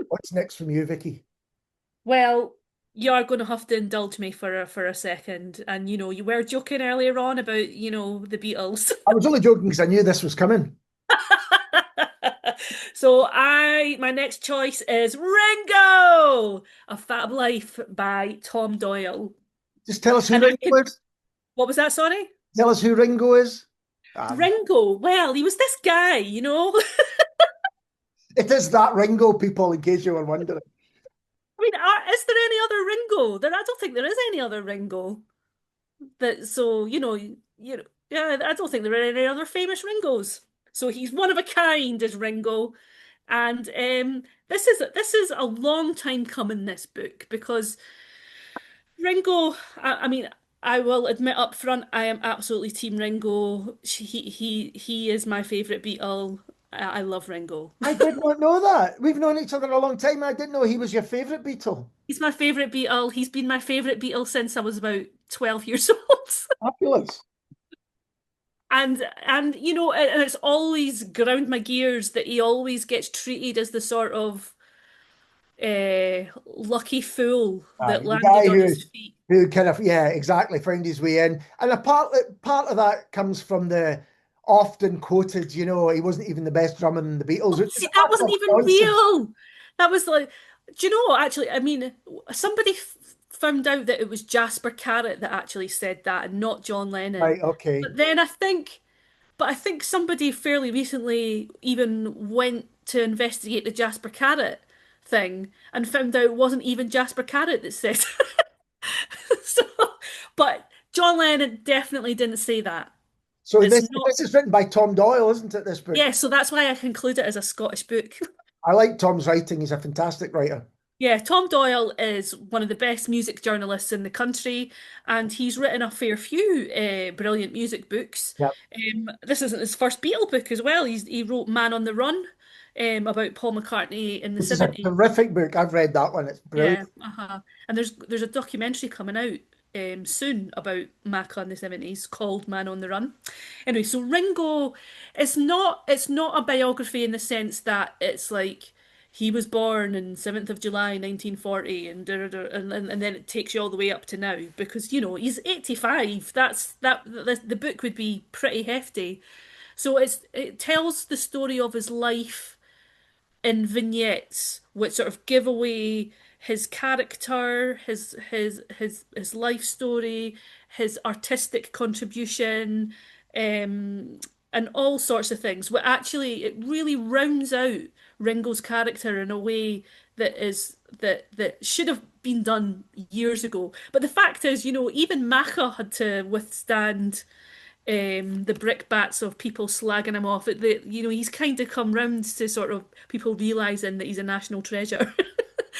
What's next from you, Vicky? Well, you are going to have to indulge me for a second. And you were joking earlier on about, the Beatles. I was only joking because I knew this was coming. So my next choice is Ringo, A Fab Life by Tom Doyle. Just tell us who And I Ringo could, is. what was that, sorry? Tell us who Ringo is. Um, Ringo. Well, he was this guy. it is that Ringo, people, in case you were wondering. I mean, is there any other Ringo? I don't think there is any other Ringo. Yeah, I don't think there are any other famous Ringos. So he's one of a kind as Ringo. And this is a long time coming, this book, because Ringo, I mean, I will admit up front, I am absolutely Team Ringo. He is my favorite Beatle. I love Ringo. I did not know that. We've known each other a long time. I didn't know he was your favorite Beatle. He's my favorite Beatle. He's been my favorite Beatle since I was about 12 years old. Fabulous. And it's always ground my gears that he always gets treated as the sort of lucky fool that The guy landed on his feet. who kind of, yeah, exactly, found his way in. And part of that comes from the often quoted, he wasn't even the best drummer in the Beatles, Oh, which is see, that wasn't utter even nonsense. real. That was like, do you know, actually, I mean, somebody found out that it was Jasper Carrott that actually said that and not John Lennon. Right, okay. But then I think somebody fairly recently even went to investigate the Jasper Carrott thing and found out it wasn't even Jasper Carrott that said it. So, but John Lennon definitely didn't say that. So It's this not, this is written by Tom Doyle, isn't it, this book? yeah, so that's why I conclude it as a Scottish book. I like Tom's writing. He's a fantastic writer. Yeah, Tom Doyle is one of the best music journalists in the country, and he's written a fair few brilliant music books. Yeah. This isn't his first Beatle book as well. He wrote Man on the Run, about Paul McCartney in the This is a 70s. terrific book. I've read that one. It's brilliant. Yeah, uh-huh. And there's a documentary coming out soon about Macca in the 70s called Man on the Run. Anyway, so Ringo, it's not a biography in the sense that it's like he was born on 7th of July 1940 and and then it takes you all the way up to now because he's 85. The book would be pretty hefty. So it tells the story of his life in vignettes which sort of give away his character, his life story, his artistic contribution, and all sorts of things. But actually, it really rounds out Ringo's character in a way that should have been done years ago. But the fact is, even Macca had to withstand the brickbats of people slagging him off. He's kind of come round to sort of people realizing that he's a national treasure.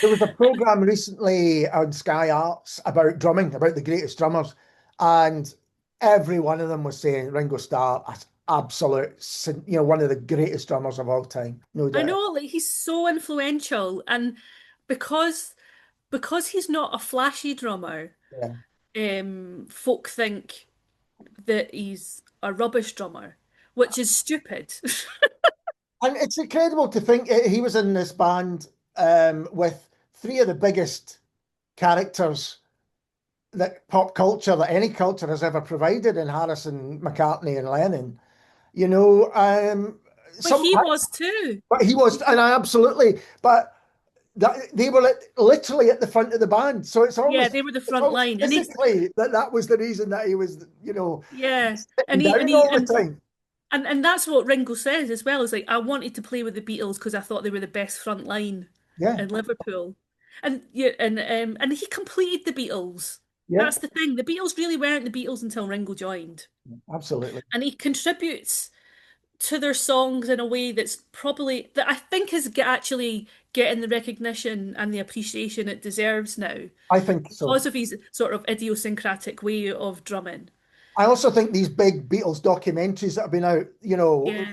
There was a program recently on Sky Arts about drumming, about the greatest drummers, and every one of them was saying Ringo Starr as absolute, one of the greatest drummers of all time, no I doubt. know, like he's so influential, and because because he's not a flashy drummer, Yeah. folk think that he's a rubbish drummer, which is stupid. And it's incredible to think he was in this band with three of the biggest characters that pop culture, that any culture has ever provided in Harrison, McCartney, and Lennon. You know, But some, he was too. but he was, and I absolutely, but they were literally at the front of the band. So Yeah, they were the it's front almost line, and he's physically that was the reason that he was, yeah, sitting and he down and he all the time. and that's what Ringo says as well. Is like I wanted to play with the Beatles because I thought they were the best front line Yeah, in Liverpool, and yeah, and he completed the Beatles. yeah, That's the thing. The Beatles really weren't the Beatles until Ringo joined, absolutely. and he contributes to their songs in a way that I think is actually getting the recognition and the appreciation it deserves now I think so. because of his sort of idiosyncratic way of drumming. I also think these big Beatles documentaries that have been out, Yeah,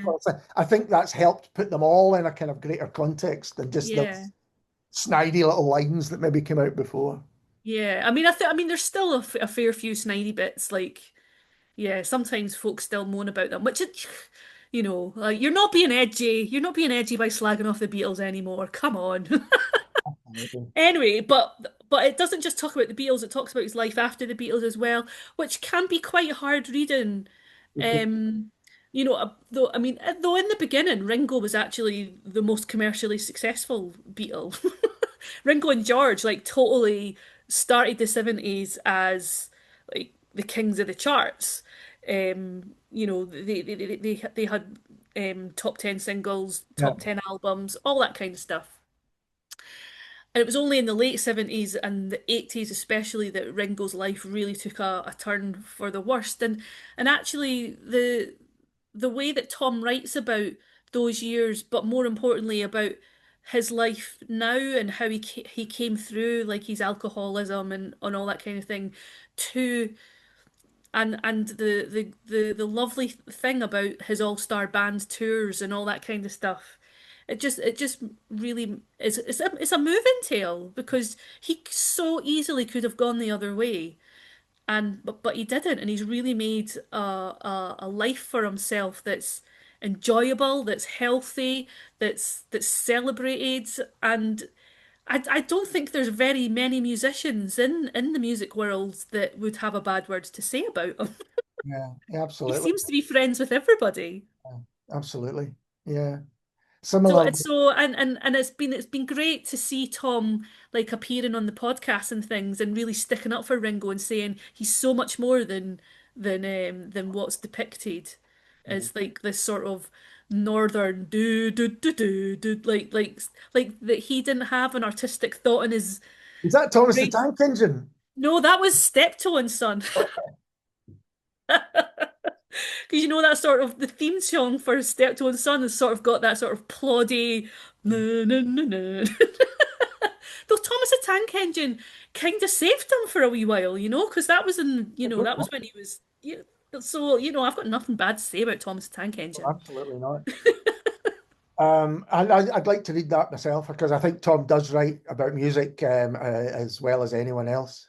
I think that's helped put them all in a kind of greater context than just the yeah, snidey little lines that maybe came out before. yeah. I mean, there's still a fair few snidey bits. Like, yeah, sometimes folks still moan about them, which it, like you're not being edgy. You're not being edgy by slagging off the Beatles anymore. Come on. Anyway, but it doesn't just talk about the Beatles, it talks about his life after the Beatles as well, which can be quite hard reading. Um, though in the beginning, Ringo was actually the most commercially successful Beatle. Ringo and George like totally started the 70s as like the kings of the charts. They had top 10 singles, Yeah, top 10 albums, all that kind of stuff. And it was only in the late 70s and the 80s especially that Ringo's life really took a turn for the worst. And actually the way that Tom writes about those years, but more importantly about his life now and how he came through like his alcoholism and all that kind of thing to and the lovely thing about his all-star band tours and all that kind of stuff. It just really it's a moving tale because he so easily could have gone the other way and but he didn't, and he's really made a life for himself that's enjoyable, that's healthy, that's celebrated, and I don't think there's very many musicians in the music world that would have a bad word to say about him. yeah, He absolutely. seems to be friends with everybody. Yeah, absolutely. Yeah. So Similar. it's so and it's been great to see Tom like appearing on the podcast and things and really sticking up for Ringo and saying he's so much more than what's depicted as like this sort of northern do like that he didn't have an artistic thought in his Is that Thomas the brain. Tank Engine? No, that was Steptoe and Son. Because that sort of the theme song for Steptoe and Son has sort of got that sort of ploddy na na na na. Though Thomas the Tank Engine kind of saved him for a wee while, because that was that was when he was so I've got nothing bad to say about Thomas the Tank Engine. Absolutely not. And I'd like to read that myself because I think Tom does write about music as well as anyone else.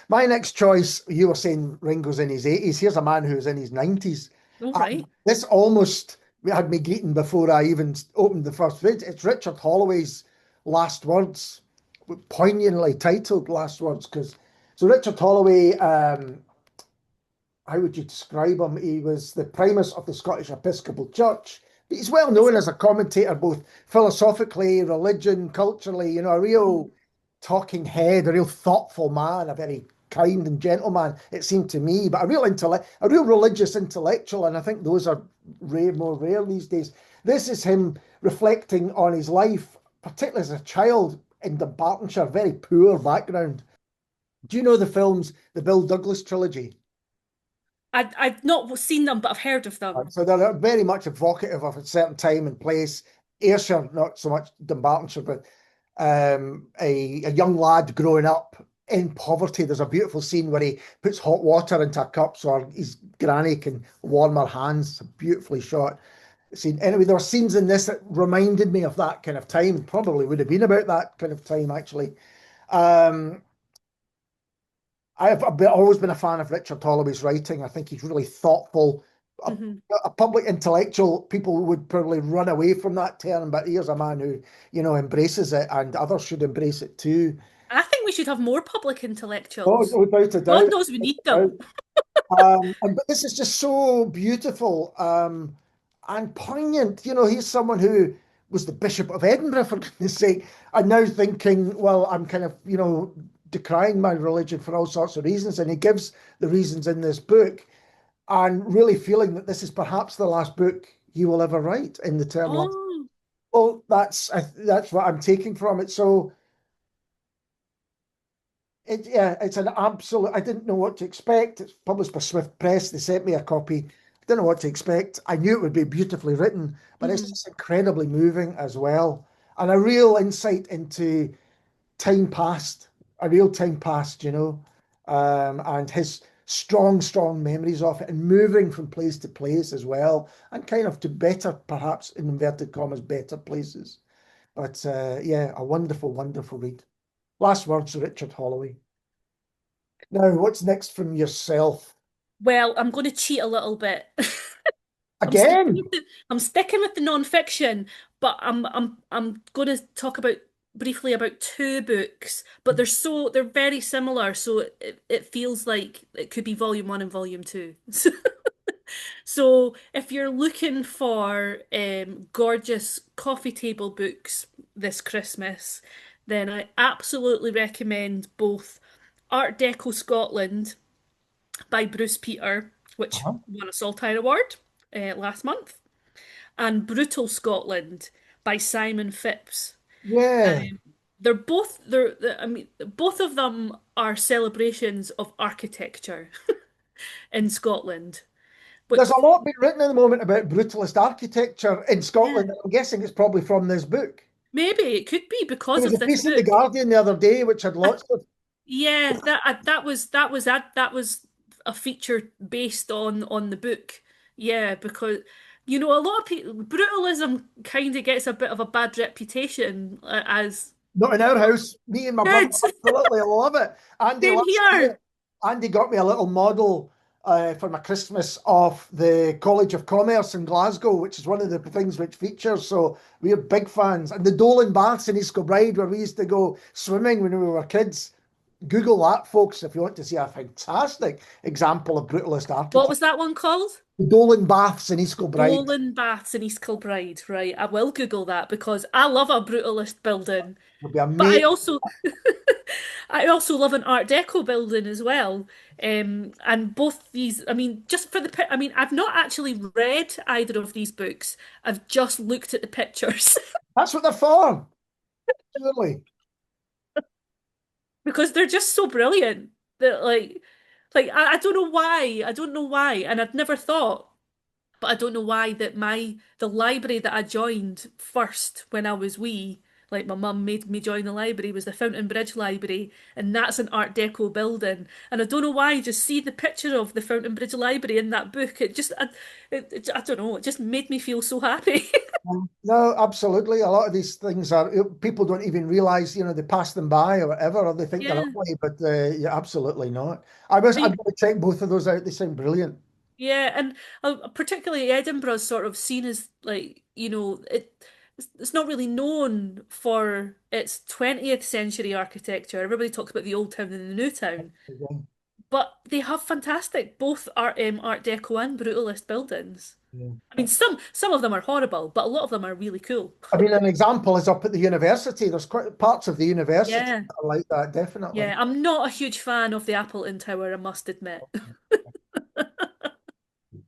My next choice, you were saying Ringo's in his 80s. Here's a man who's in his 90s. All And right. this almost had me greeting before I even opened the first page. It's Richard Holloway's Last Words, poignantly titled Last Words, because so Richard Holloway, how would you describe him? He was the primus of the Scottish Episcopal Church. But he's well known as a commentator, both philosophically, religion, culturally, a real Mhm. talking head, a real thoughtful man, a very kind and gentle man, it seemed to me, but a real religious intellectual, and I think those are rare, more rare these days. This is him reflecting on his life, particularly as a child in Dumbartonshire, very poor background. Do you know the films, the Bill Douglas trilogy? I've not seen them, but I've heard of them. So they're very much evocative of a certain time and place. Ayrshire, not so much Dumbartonshire, but a young lad growing up in poverty. There's a beautiful scene where he puts hot water into a cup so his granny can warm her hands. It's a beautifully shot scene. Anyway, there were scenes in this that reminded me of that kind of time. Probably would have been about that kind of time, actually. Um, I've always been a fan of Richard Holloway's writing. I think he's really thoughtful. A, Hmm. a public intellectual, people would probably run away from that term, but here's a man who, embraces it, and others should embrace it too. I think we should have more public Oh, intellectuals. without a God doubt. knows we need Without a them. doubt. But this is just so beautiful and poignant. He's someone who was the Bishop of Edinburgh, for goodness sake. I'm now thinking, well, I'm kind of, decrying my religion for all sorts of reasons. And he gives the reasons in this book and really feeling that this is perhaps the last book he will ever write in the term last. Oh, Well, that's what I'm taking from it. So it's an absolute. I didn't know what to expect. It's published by Swift Press. They sent me a copy. I didn't know what to expect. I knew it would be beautifully written, but it's mhm. just incredibly moving as well, and a real insight into time past, a real time past, and his strong, strong memories of it, and moving from place to place as well, and kind of to better, perhaps in inverted commas, better places. But yeah, a wonderful, wonderful read. Last words, Richard Holloway. Now, what's next from yourself? Well, I'm going to cheat a little bit. I'm sticking Again? with I'm sticking with the non-fiction, but I'm going to talk about briefly about two books, but they're very similar, so it feels like it could be volume one and volume two. So if you're looking for gorgeous coffee table books this Christmas, then I absolutely recommend both Art Deco Scotland by Bruce Peter, which Uh-huh. won a Saltire Award last month, and Brutal Scotland by Simon Phipps. Yeah. I mean, both of them are celebrations of architecture in Scotland, There's which a lot being written at the moment about brutalist architecture in yeah, Scotland. I'm guessing it's probably from this book. maybe it could be There because was of a this piece in The book. Guardian the other day which had I, lots of. yeah, that was a feature based on the book. Yeah, because a lot of people brutalism kind of gets a bit of a bad reputation as Not in our house. Me and my brother kids. absolutely love it. Andy Same loves here. it. Andy got me a little model for my Christmas of the College of Commerce in Glasgow, which is one of the things which features. So we're big fans. And the Dolan Baths in East Kilbride, where we used to go swimming when we were kids. Google that, folks, if you want to see a fantastic example of brutalist What architecture. was that one called? The Dolan Baths in East Kilbride. Dolan Baths in East Kilbride. Right, I will Google that because I love a brutalist building. It'll be But I amazing. also I also love an Art Deco building as well. And both these, I mean, just for I mean, I've not actually read either of these books. I've just looked at the pictures That's what they're for, surely. because they're just so brilliant. That I don't know why. I don't know why. And I'd never thought, but I don't know why that the library that I joined first when I was wee, like my mum made me join the library, was the Fountain Bridge Library, and that's an Art Deco building. And I don't know why, just see the picture of the Fountain Bridge Library in that book. I don't know, it just made me feel so happy. No, absolutely. A lot of these things are people don't even realize, they pass them by or whatever, or they think they're Yeah, ugly, but yeah, absolutely not. I'm I going to check both of those out. They sound brilliant. yeah, and particularly Edinburgh's sort of seen as like, it's not really known for its 20th century architecture. Everybody talks about the old town and the new town. Again. But they have fantastic both Art Deco and Brutalist buildings. Yeah. I mean, some of them are horrible, but a lot of them are really cool. I mean, an example is up at the university. There's quite parts of the university Yeah, that are like that, definitely. yeah. I'm not a huge fan of the Appleton Tower, I must admit.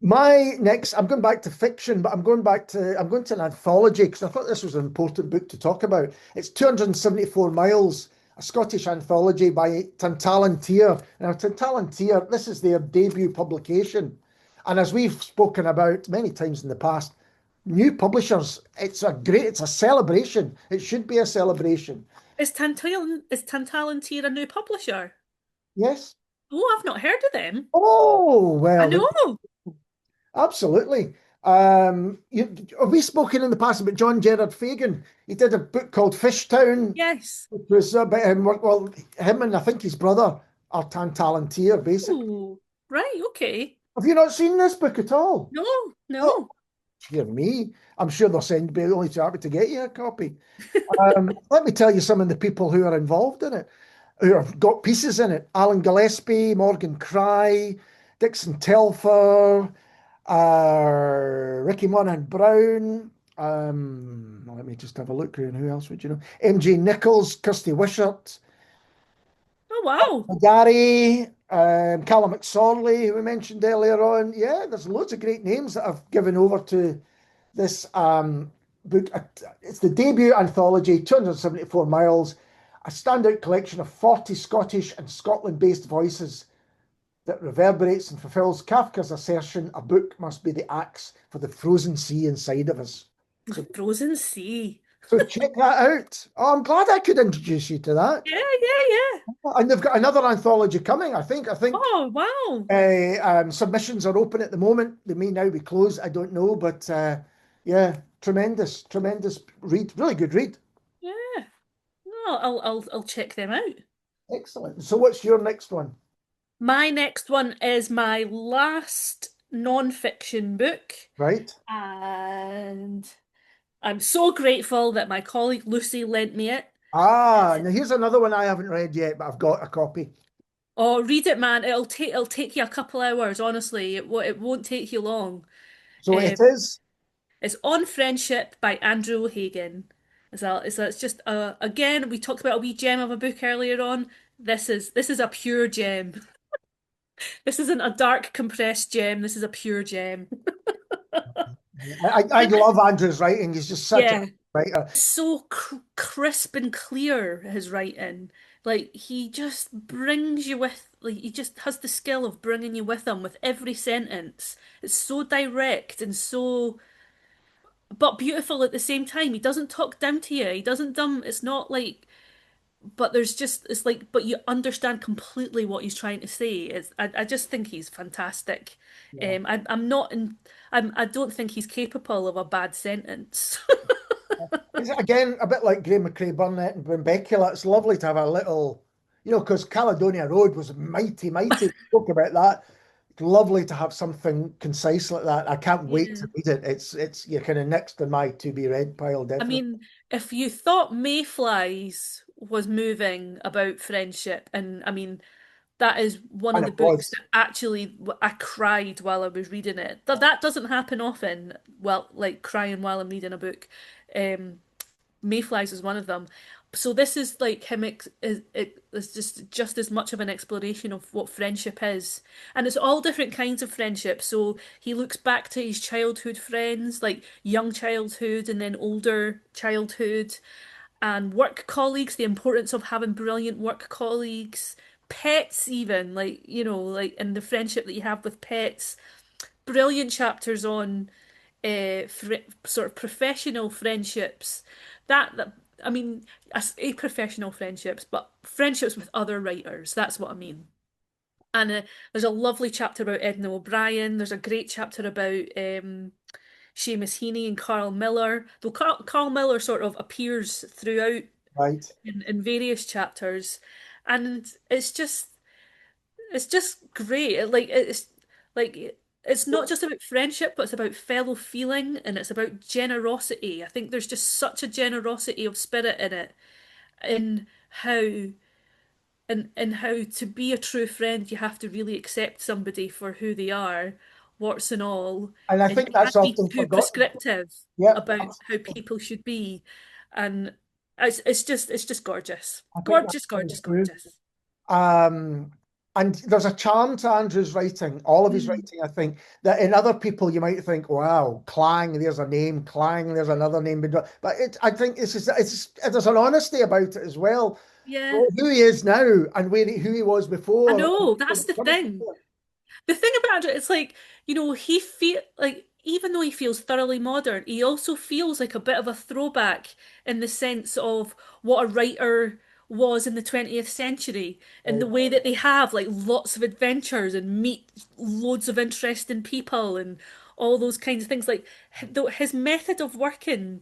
My next, I'm going back to fiction, but I'm going to an anthology because I thought this was an important book to talk about. It's 274 Miles, a Scottish anthology by Tantalentier. Now, Tantalentier, this is their debut publication. And as we've spoken about many times in the past, new publishers, it's a celebration. It should be a celebration. Is Tantalantir a new publisher? Yes. Oh, I've not heard of them. Oh, I well, know. absolutely. Have we spoken in the past about John Gerard Fagan? He did a book called Fishtown, Yes. which was about him. Well, him and I think his brother are Tantalantier, basically. Oh, right. Okay. Have you not seen this book at all? No, Oh, no. dear me. I'm sure they'll send me only too happy to get you a copy. Let me tell you some of the people who are involved in it, who have got pieces in it. Alan Gillespie, Morgan Cry, Dixon Telfer, Ricky Monaghan Brown. Let me just have a look. Who else would you know? MJ Nichols, Kirsty Wishart, Oh, wow. Gary, Callum McSorley, who we mentioned earlier on. Yeah, there's loads of great names that I've given over to this book. It's the debut anthology, 274 Miles, a standout collection of 40 Scottish and Scotland based voices that reverberates and fulfills Kafka's assertion a book must be the axe for the frozen sea inside of us. So, Frozen Sea. so check that out. Oh, I'm glad I could introduce you to that. Yeah, yeah, yeah. And they've got another anthology coming, I think. Oh, wow. Submissions are open at the moment. They may now be closed. I don't know, but yeah, tremendous, tremendous read. Really good read. Yeah. No, I'll check them out. Excellent. So, what's your next one? My next one is my last non-fiction book, Right. and I'm so grateful that my colleague Lucy lent me it. Now here's another one I haven't read yet, but I've got a copy. Oh, read it, man. It'll take you a couple hours, honestly. It won't take you long. So it Um, is. it's On Friendship by Andrew Hagen. It's just again, we talked about a wee gem of a book earlier on. This is a pure gem. This isn't a dark compressed gem. This is a pure gem. I love Andrew's writing. He's just such a Yeah, writer. so crisp and clear, his writing. Like he just brings you with, like he just has the skill of bringing you with him with every sentence. It's so direct and so, but beautiful at the same time. He doesn't talk down to you. He doesn't dumb. It's not like, but there's just, it's like, but you understand completely what he's trying to say. I just think he's fantastic. Yeah. I'm not in, I don't think he's capable of a bad sentence. It's again a bit like Graham McCrae Burnett and Benbecula. It's lovely to have a little, because Caledonia Road was mighty, mighty. We spoke about that. It's lovely to have something concise like that. I can't wait Yeah. to read it. It's you're kind of next in my to be read pile, I definitely. mean, if you thought Mayflies was moving about friendship, and I mean, that is one And of the it books was. that actually I cried while I was reading it. That doesn't happen often. Well, like crying while I'm reading a book. Um, Mayflies is one of them. So this is like him it's just as much of an exploration of what friendship is. And it's all different kinds of friendship. So he looks back to his childhood friends, like young childhood and then older childhood, and work colleagues, the importance of having brilliant work colleagues, pets even, like, like and the friendship that you have with pets. Brilliant chapters on fr sort of professional friendships. That I mean, I say professional friendships, but friendships with other writers. That's what I mean. And there's a lovely chapter about Edna O'Brien. There's a great chapter about Seamus Heaney and Carl Miller. Though Carl Miller sort of appears throughout Right. in various chapters, and it's just great. It's not just about friendship, but it's about fellow feeling and it's about generosity. I think there's just such a generosity of spirit in it, in how in how to be a true friend, you have to really accept somebody for who they are, warts and all, And I and think he that's can't be often too forgotten. prescriptive Yeah, about how absolutely. people should be. And it's just gorgeous. I think that's Gorgeous, very gorgeous, true. gorgeous. Um, and there's a charm to Andrew's writing, all of his Mm, writing, I think, that in other people you might think, wow, Clang, there's a name, Clang, there's another name. But I think there's an honesty about it as well. yeah. Who he is now and who he was I before. know, that's the thing. The thing about it, it's like, he feel like even though he feels thoroughly modern, he also feels like a bit of a throwback in the sense of what a writer was in the 20th century, in the way that they have like lots of adventures and meet loads of interesting people and all those kinds of things. Like his method of working,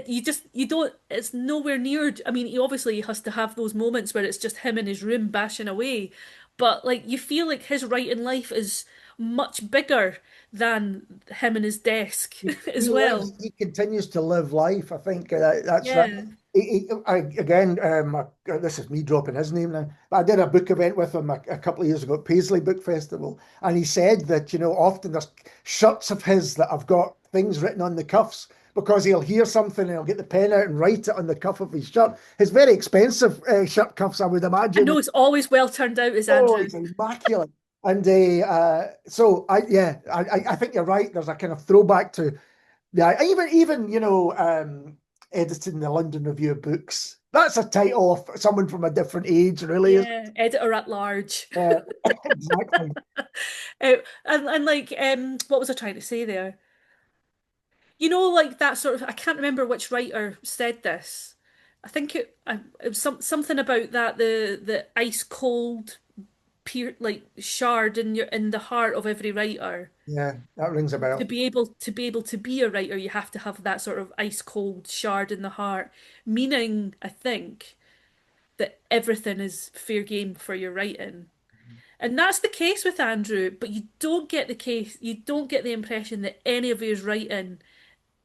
you don't, it's nowhere near. I mean, he obviously has to have those moments where it's just him in his room bashing away, but like you feel like his writing life is much bigger than him and his desk as well. He continues to live life. I think that's that. Yeah, Again, this is me dropping his name now, but I did a book event with him a couple of years ago at Paisley Book Festival, and he said that, often there's shirts of his that have got things written on the cuffs because he'll hear something and he'll get the pen out and write it on the cuff of his shirt. His very expensive shirt cuffs, I would I imagine. know it's always well turned out as Oh, Andrew. it's immaculate. And so I think you're right. There's a kind of throwback to even editing the London Review of Books. That's a title of someone from a different age, really. Is Yeah, editor at large. exactly. And like, what was I trying to say there? Like that sort of, I can't remember which writer said this. I think it was something about that the ice cold like shard in the heart of every writer. Yeah, that rings a To bell. be able to be a writer, you have to have that sort of ice cold shard in the heart, meaning I think that everything is fair game for your writing. And that's the case with Andrew, but you don't get the impression that any of his writing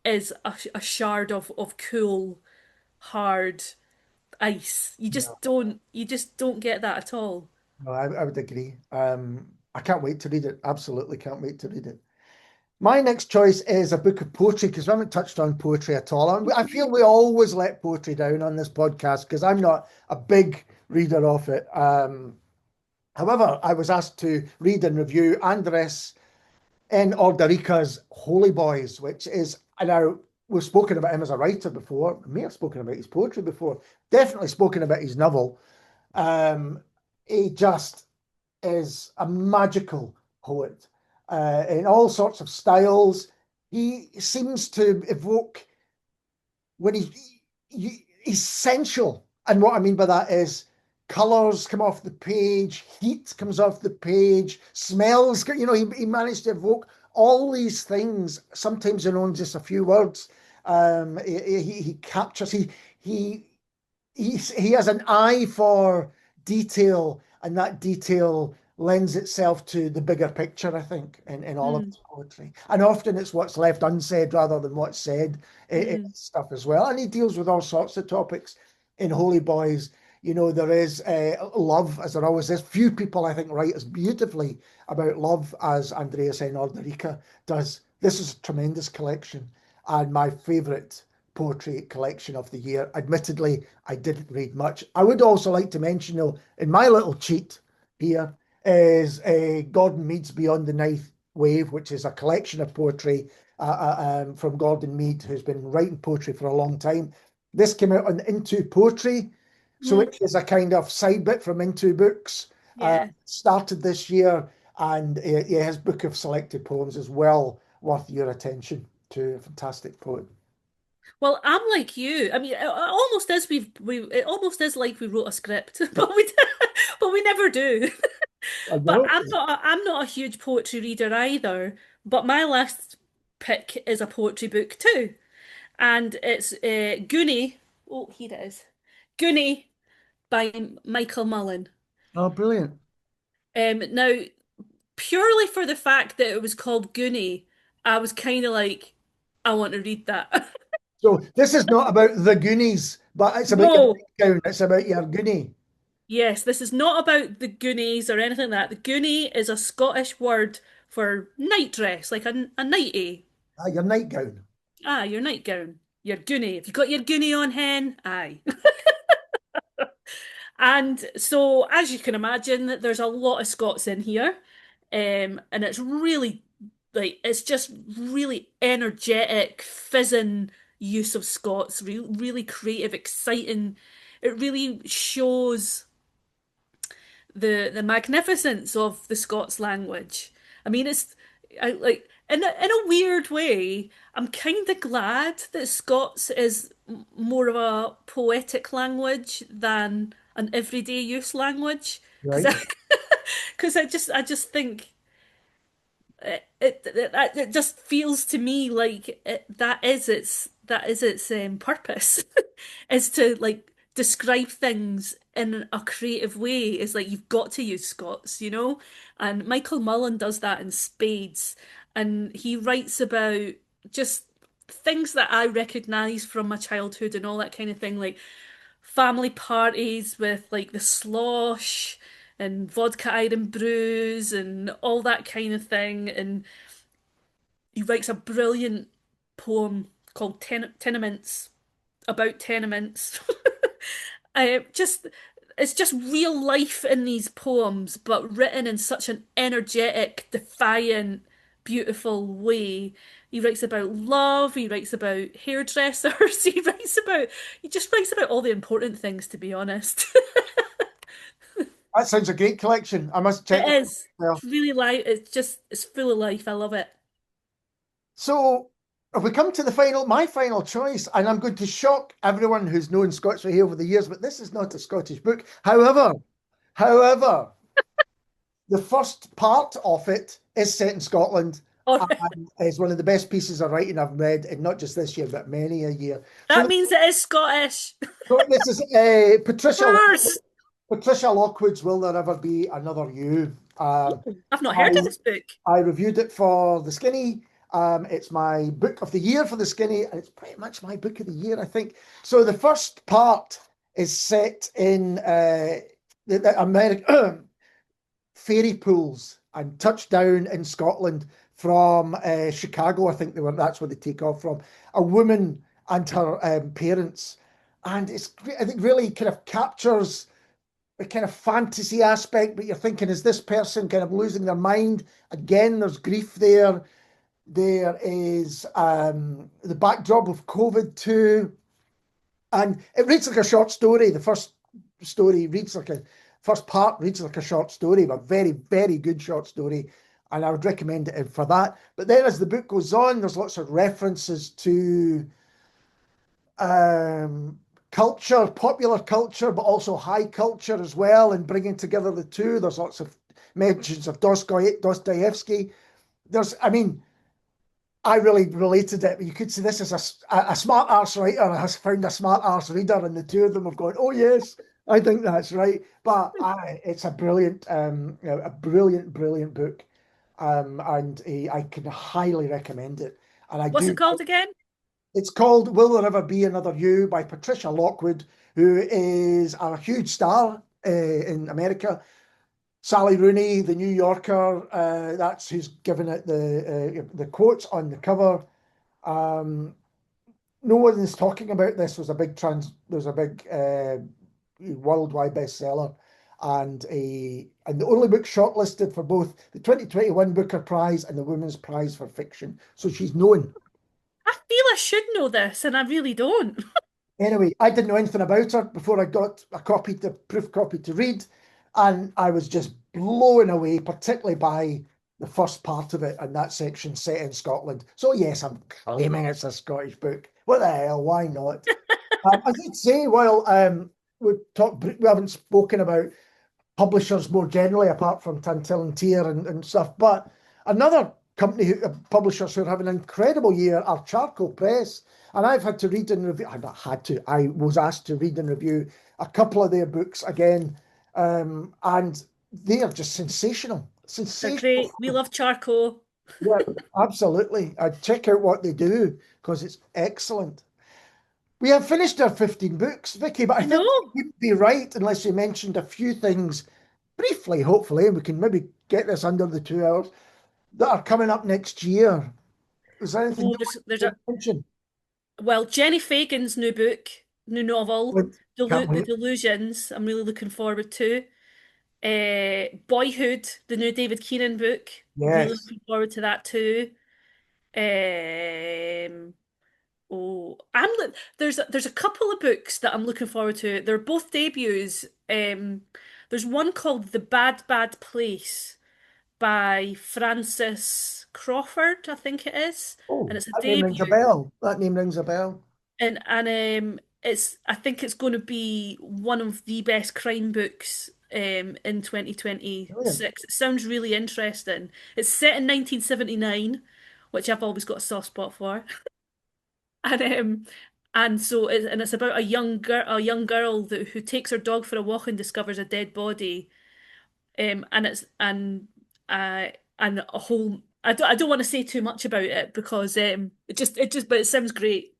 is a shard of cool, hard ice. No, You just don't get that at all. no, I would agree. I can't wait to read it. Absolutely can't wait to read it. My next choice is a book of poetry because we haven't touched on poetry at all. And I feel we always let poetry down on this podcast because I'm not a big reader of it. However, I was asked to read and review Andres N. Orderica's Holy Boys, which is, and now we've spoken about him as a writer before. We may have spoken about his poetry before. Definitely spoken about his novel. He just is a magical poet in all sorts of styles. He seems to evoke when he's sensual. And what I mean by that is colors come off the page, heat comes off the page, smells, he managed to evoke all these things, sometimes in only just a few words. He captures, he, he has an eye for detail, and that detail lends itself to the bigger picture, I think, in all of Mm, his poetry. And often it's what's left unsaid rather than what's said in mm, stuff as well. And he deals with all sorts of topics in Holy Boys. There is love, as there always is. Few people, I think, write as beautifully about love as Andreas N. Orderica does. This is a tremendous collection and my favourite poetry collection of the year. Admittedly, I didn't read much. I would also like to mention, though, in my little cheat here is Gordon Mead's Beyond the Ninth Wave, which is a collection of poetry from Gordon Mead, who's been writing poetry for a long time. This came out on Into Poetry, so mm, it is a kind of side bit from Into Books. yeah. Started this year, and yeah, his book of selected poems is well worth your attention to a fantastic poet. Well, I'm like you. I mean, it almost is it almost is like we wrote a script, but but we never do. I But know. I'm not a huge poetry reader either. But my last pick is a poetry book too, and it's Goonie. Oh, here it is. Goonie by Michael Mullen. Oh, brilliant. Now, purely for the fact that it was called Goonie, I was kind of like, I want to read that. So this is not about the Goonies, but it's about your No. breakdown. It's about your Goonie. Yes, this is not about the Goonies or anything like that. The Goonie is a Scottish word for night dress, like a nightie. Your nightgown. Ah, your nightgown, your goonie. Have you got your goonie on, hen? Aye. And so, as you can imagine, there's a lot of Scots in here. And it's really it's just really energetic, fizzing use of Scots, really creative, exciting. It really shows the magnificence of the Scots language. I mean, like in a weird way, I'm kind of glad that Scots is more of a poetic language than an everyday use language because Right. because I just think it just feels to me like that is its purpose is to like describe things in a creative way. It's like you've got to use Scots, you know? And Michael Mullen does that in spades, and he writes about just things that I recognize from my childhood and all that kind of thing, like family parties with like the slosh and vodka iron brews and all that kind of thing. And he writes a brilliant poem called Tenements about tenements. Just it's just real life in these poems, but written in such an energetic, defiant, beautiful way. He writes about love, he writes about hairdressers, he just writes about all the important things, to be honest. That sounds a great collection. I must check It that is. out. It's really life. It's full of life. I love it. So if we come to the final, my final choice, and I'm going to shock everyone who's known Scots Way over the years, but this is not a Scottish book. However, the first part of it is set in Scotland All right. and is one of the best pieces of writing I've read in not just this year, but many a year. That So, means it is Scottish. this is First. Patricia Lockwood's Will There Ever Be Another You? I've not I heard of this book. I reviewed it for the Skinny. It's my book of the year for the Skinny, and it's pretty much my book of the year, I think. So the first part is set in the American fairy pools and touchdown in Scotland from Chicago. I think that's where they take off from. A woman and her parents, and I think really kind of captures the kind of fantasy aspect. But you're thinking, is this person kind of losing their mind again? There's grief there. There is the backdrop of COVID too. And it reads like a short story. The first part reads like a short story, but very, very good short story. And I would recommend it for that. But then as the book goes on, there's lots of references to culture, popular culture, but also high culture as well, and bringing together the two. There's lots of mentions of Dostoevsky. I mean, I really related it. You could see this as a smart arse writer has found a smart arse reader, and the two of them have gone, "Oh yes, I think that's right." But it's a brilliant, a brilliant, brilliant book, and I can highly recommend it. And I What's do. it called again? It's called "Will There Ever Be Another You" by Patricia Lockwood, who is a huge star in America. Sally Rooney, the New Yorker, that's who's given it the quotes on the cover. Um, no one is talking about this. Was a big worldwide bestseller, and the only book shortlisted for both the 2021 Booker Prize and the Women's Prize for Fiction. So she's known. I feel I should know this, and I really don't. Anyway, I didn't know anything about her before I got a proof copy to read, and I was just blown away, particularly by the first part of it and that section set in Scotland. So yes, I'm claiming it's a Scottish book. What the hell? Why not? I did say, while we haven't spoken about publishers more generally, apart from Tantil and Tier and stuff. But another publishers who have an incredible year are Charcoal Press. And I've had to read and review, I've not had to, I was asked to read and review a couple of their books again. And they are just sensational. They're Sensational. great. We love charcoal. Yeah, absolutely. Check out what they do because it's excellent. We have finished our 15 books, Vicky, but I I think know. you'd be right unless you mentioned a few things briefly, hopefully, and we can maybe get this under the 2 hours. that are coming up next year? Is there anything Oh, you there's want a to mention? well, Jenny Fagan's new book, new novel, Wait, can't The wait. Delusions. I'm really looking forward to. Boyhood, the new David Keenan book. Really Yes. looking forward to that too. Um, there's a couple of books that I'm looking forward to. They're both debuts. There's one called The Bad Bad Place by Frances Crawford, I think it is, and Oh, it's a that name rings a debut. bell. That name rings a bell. And it's I think it's going to be one of the best crime books in Brilliant. 2026. It sounds really interesting. It's set in 1979, which I've always got a soft spot for. And it's about a young girl who takes her dog for a walk and discovers a dead body. And it's uh and a whole I don't want to say too much about it because it just but it sounds great.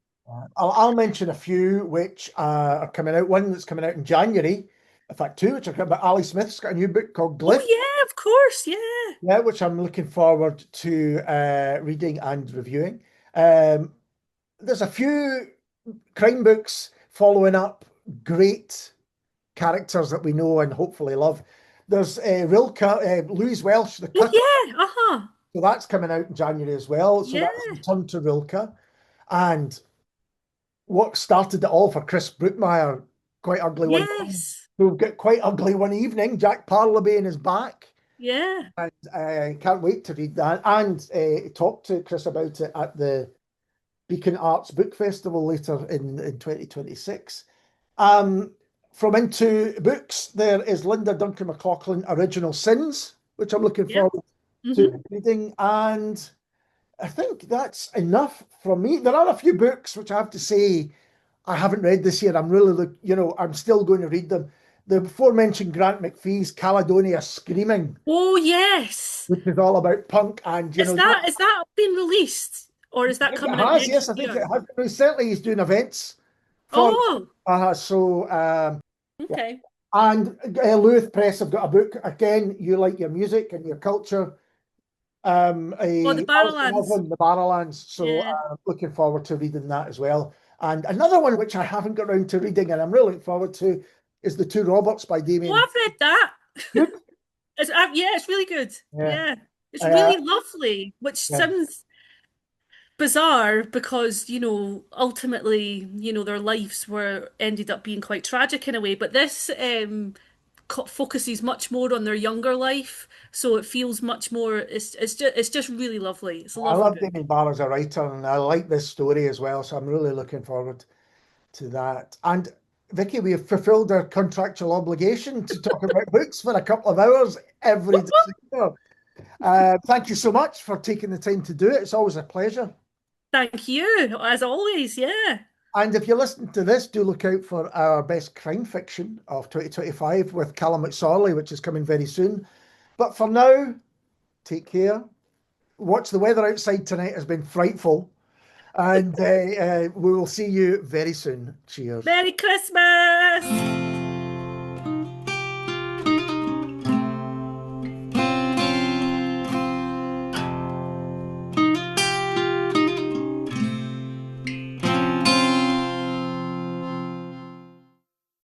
I'll mention a few which are coming out. One that's coming out in January. In fact, two which are coming out. Ali Smith's got a new book called Oh Glyph. yeah, of course, yeah. Yeah, which I'm looking forward to reading and reviewing. Um, there's a few crime books following up great characters that we know and hopefully love. There's Rilke, Louise Welsh, The Oh Cutter. yeah, uh-huh. So that's coming out in January as well. So Yeah, that's Return to Rilke. And what started it all for Chris Brookmeyer, Quite Ugly One Evening. yes. We've got Quite Ugly One Evening. Jack Parlebane is back. Yeah. And I can't wait to read that and talk to Chris about it at the Beacon Arts Book Festival later in 2026. Um, from Into Books, there is Linda Duncan McLaughlin, Original Sins, which I'm looking Yep. forward Hmm. to reading. And I think that's enough from me. There are a few books which I have to say I haven't read this year. I'm really, I'm still going to read them. The aforementioned Grant McPhee's Caledonia Screaming, Oh yes. which is all about punk, and Is that been released or is I that think it coming out has. next Yes, I think it year? has. Certainly, he's doing events for. Oh, Yeah. okay. And Lewis Press have got a book again. You like your music and your culture. Oh, the Alison Barrowlands. Evelyn, the Barrowlands. So Yeah. looking forward to reading that as well. And another one which I haven't got around to reading, and I'm really looking forward to, is The Two Roberts by Oh, Damien. I've read that. Good. Yeah, it's really good. Yeah. Yeah. It's Uh, really lovely, which yeah. sounds bizarre because, ultimately, their lives were ended up being quite tragic in a way, but this focuses much more on their younger life, so it feels much more it's just really lovely. It's a I lovely love book. Damien Barr as a writer, and I like this story as well. So I'm really looking forward to that. And Vicky, we have fulfilled our contractual obligation to talk about books for a couple of hours every Whoop, whoop. December. Thank you so much for taking the time to do it. It's always a pleasure. Thank you, as always. Yeah. And if you listen to this, do look out for our best crime fiction of 2025 with Callum McSorley, which is coming very soon. But for now, take care. Watch the weather outside tonight has been frightful. And we will see you very soon. Cheers. Merry Christmas.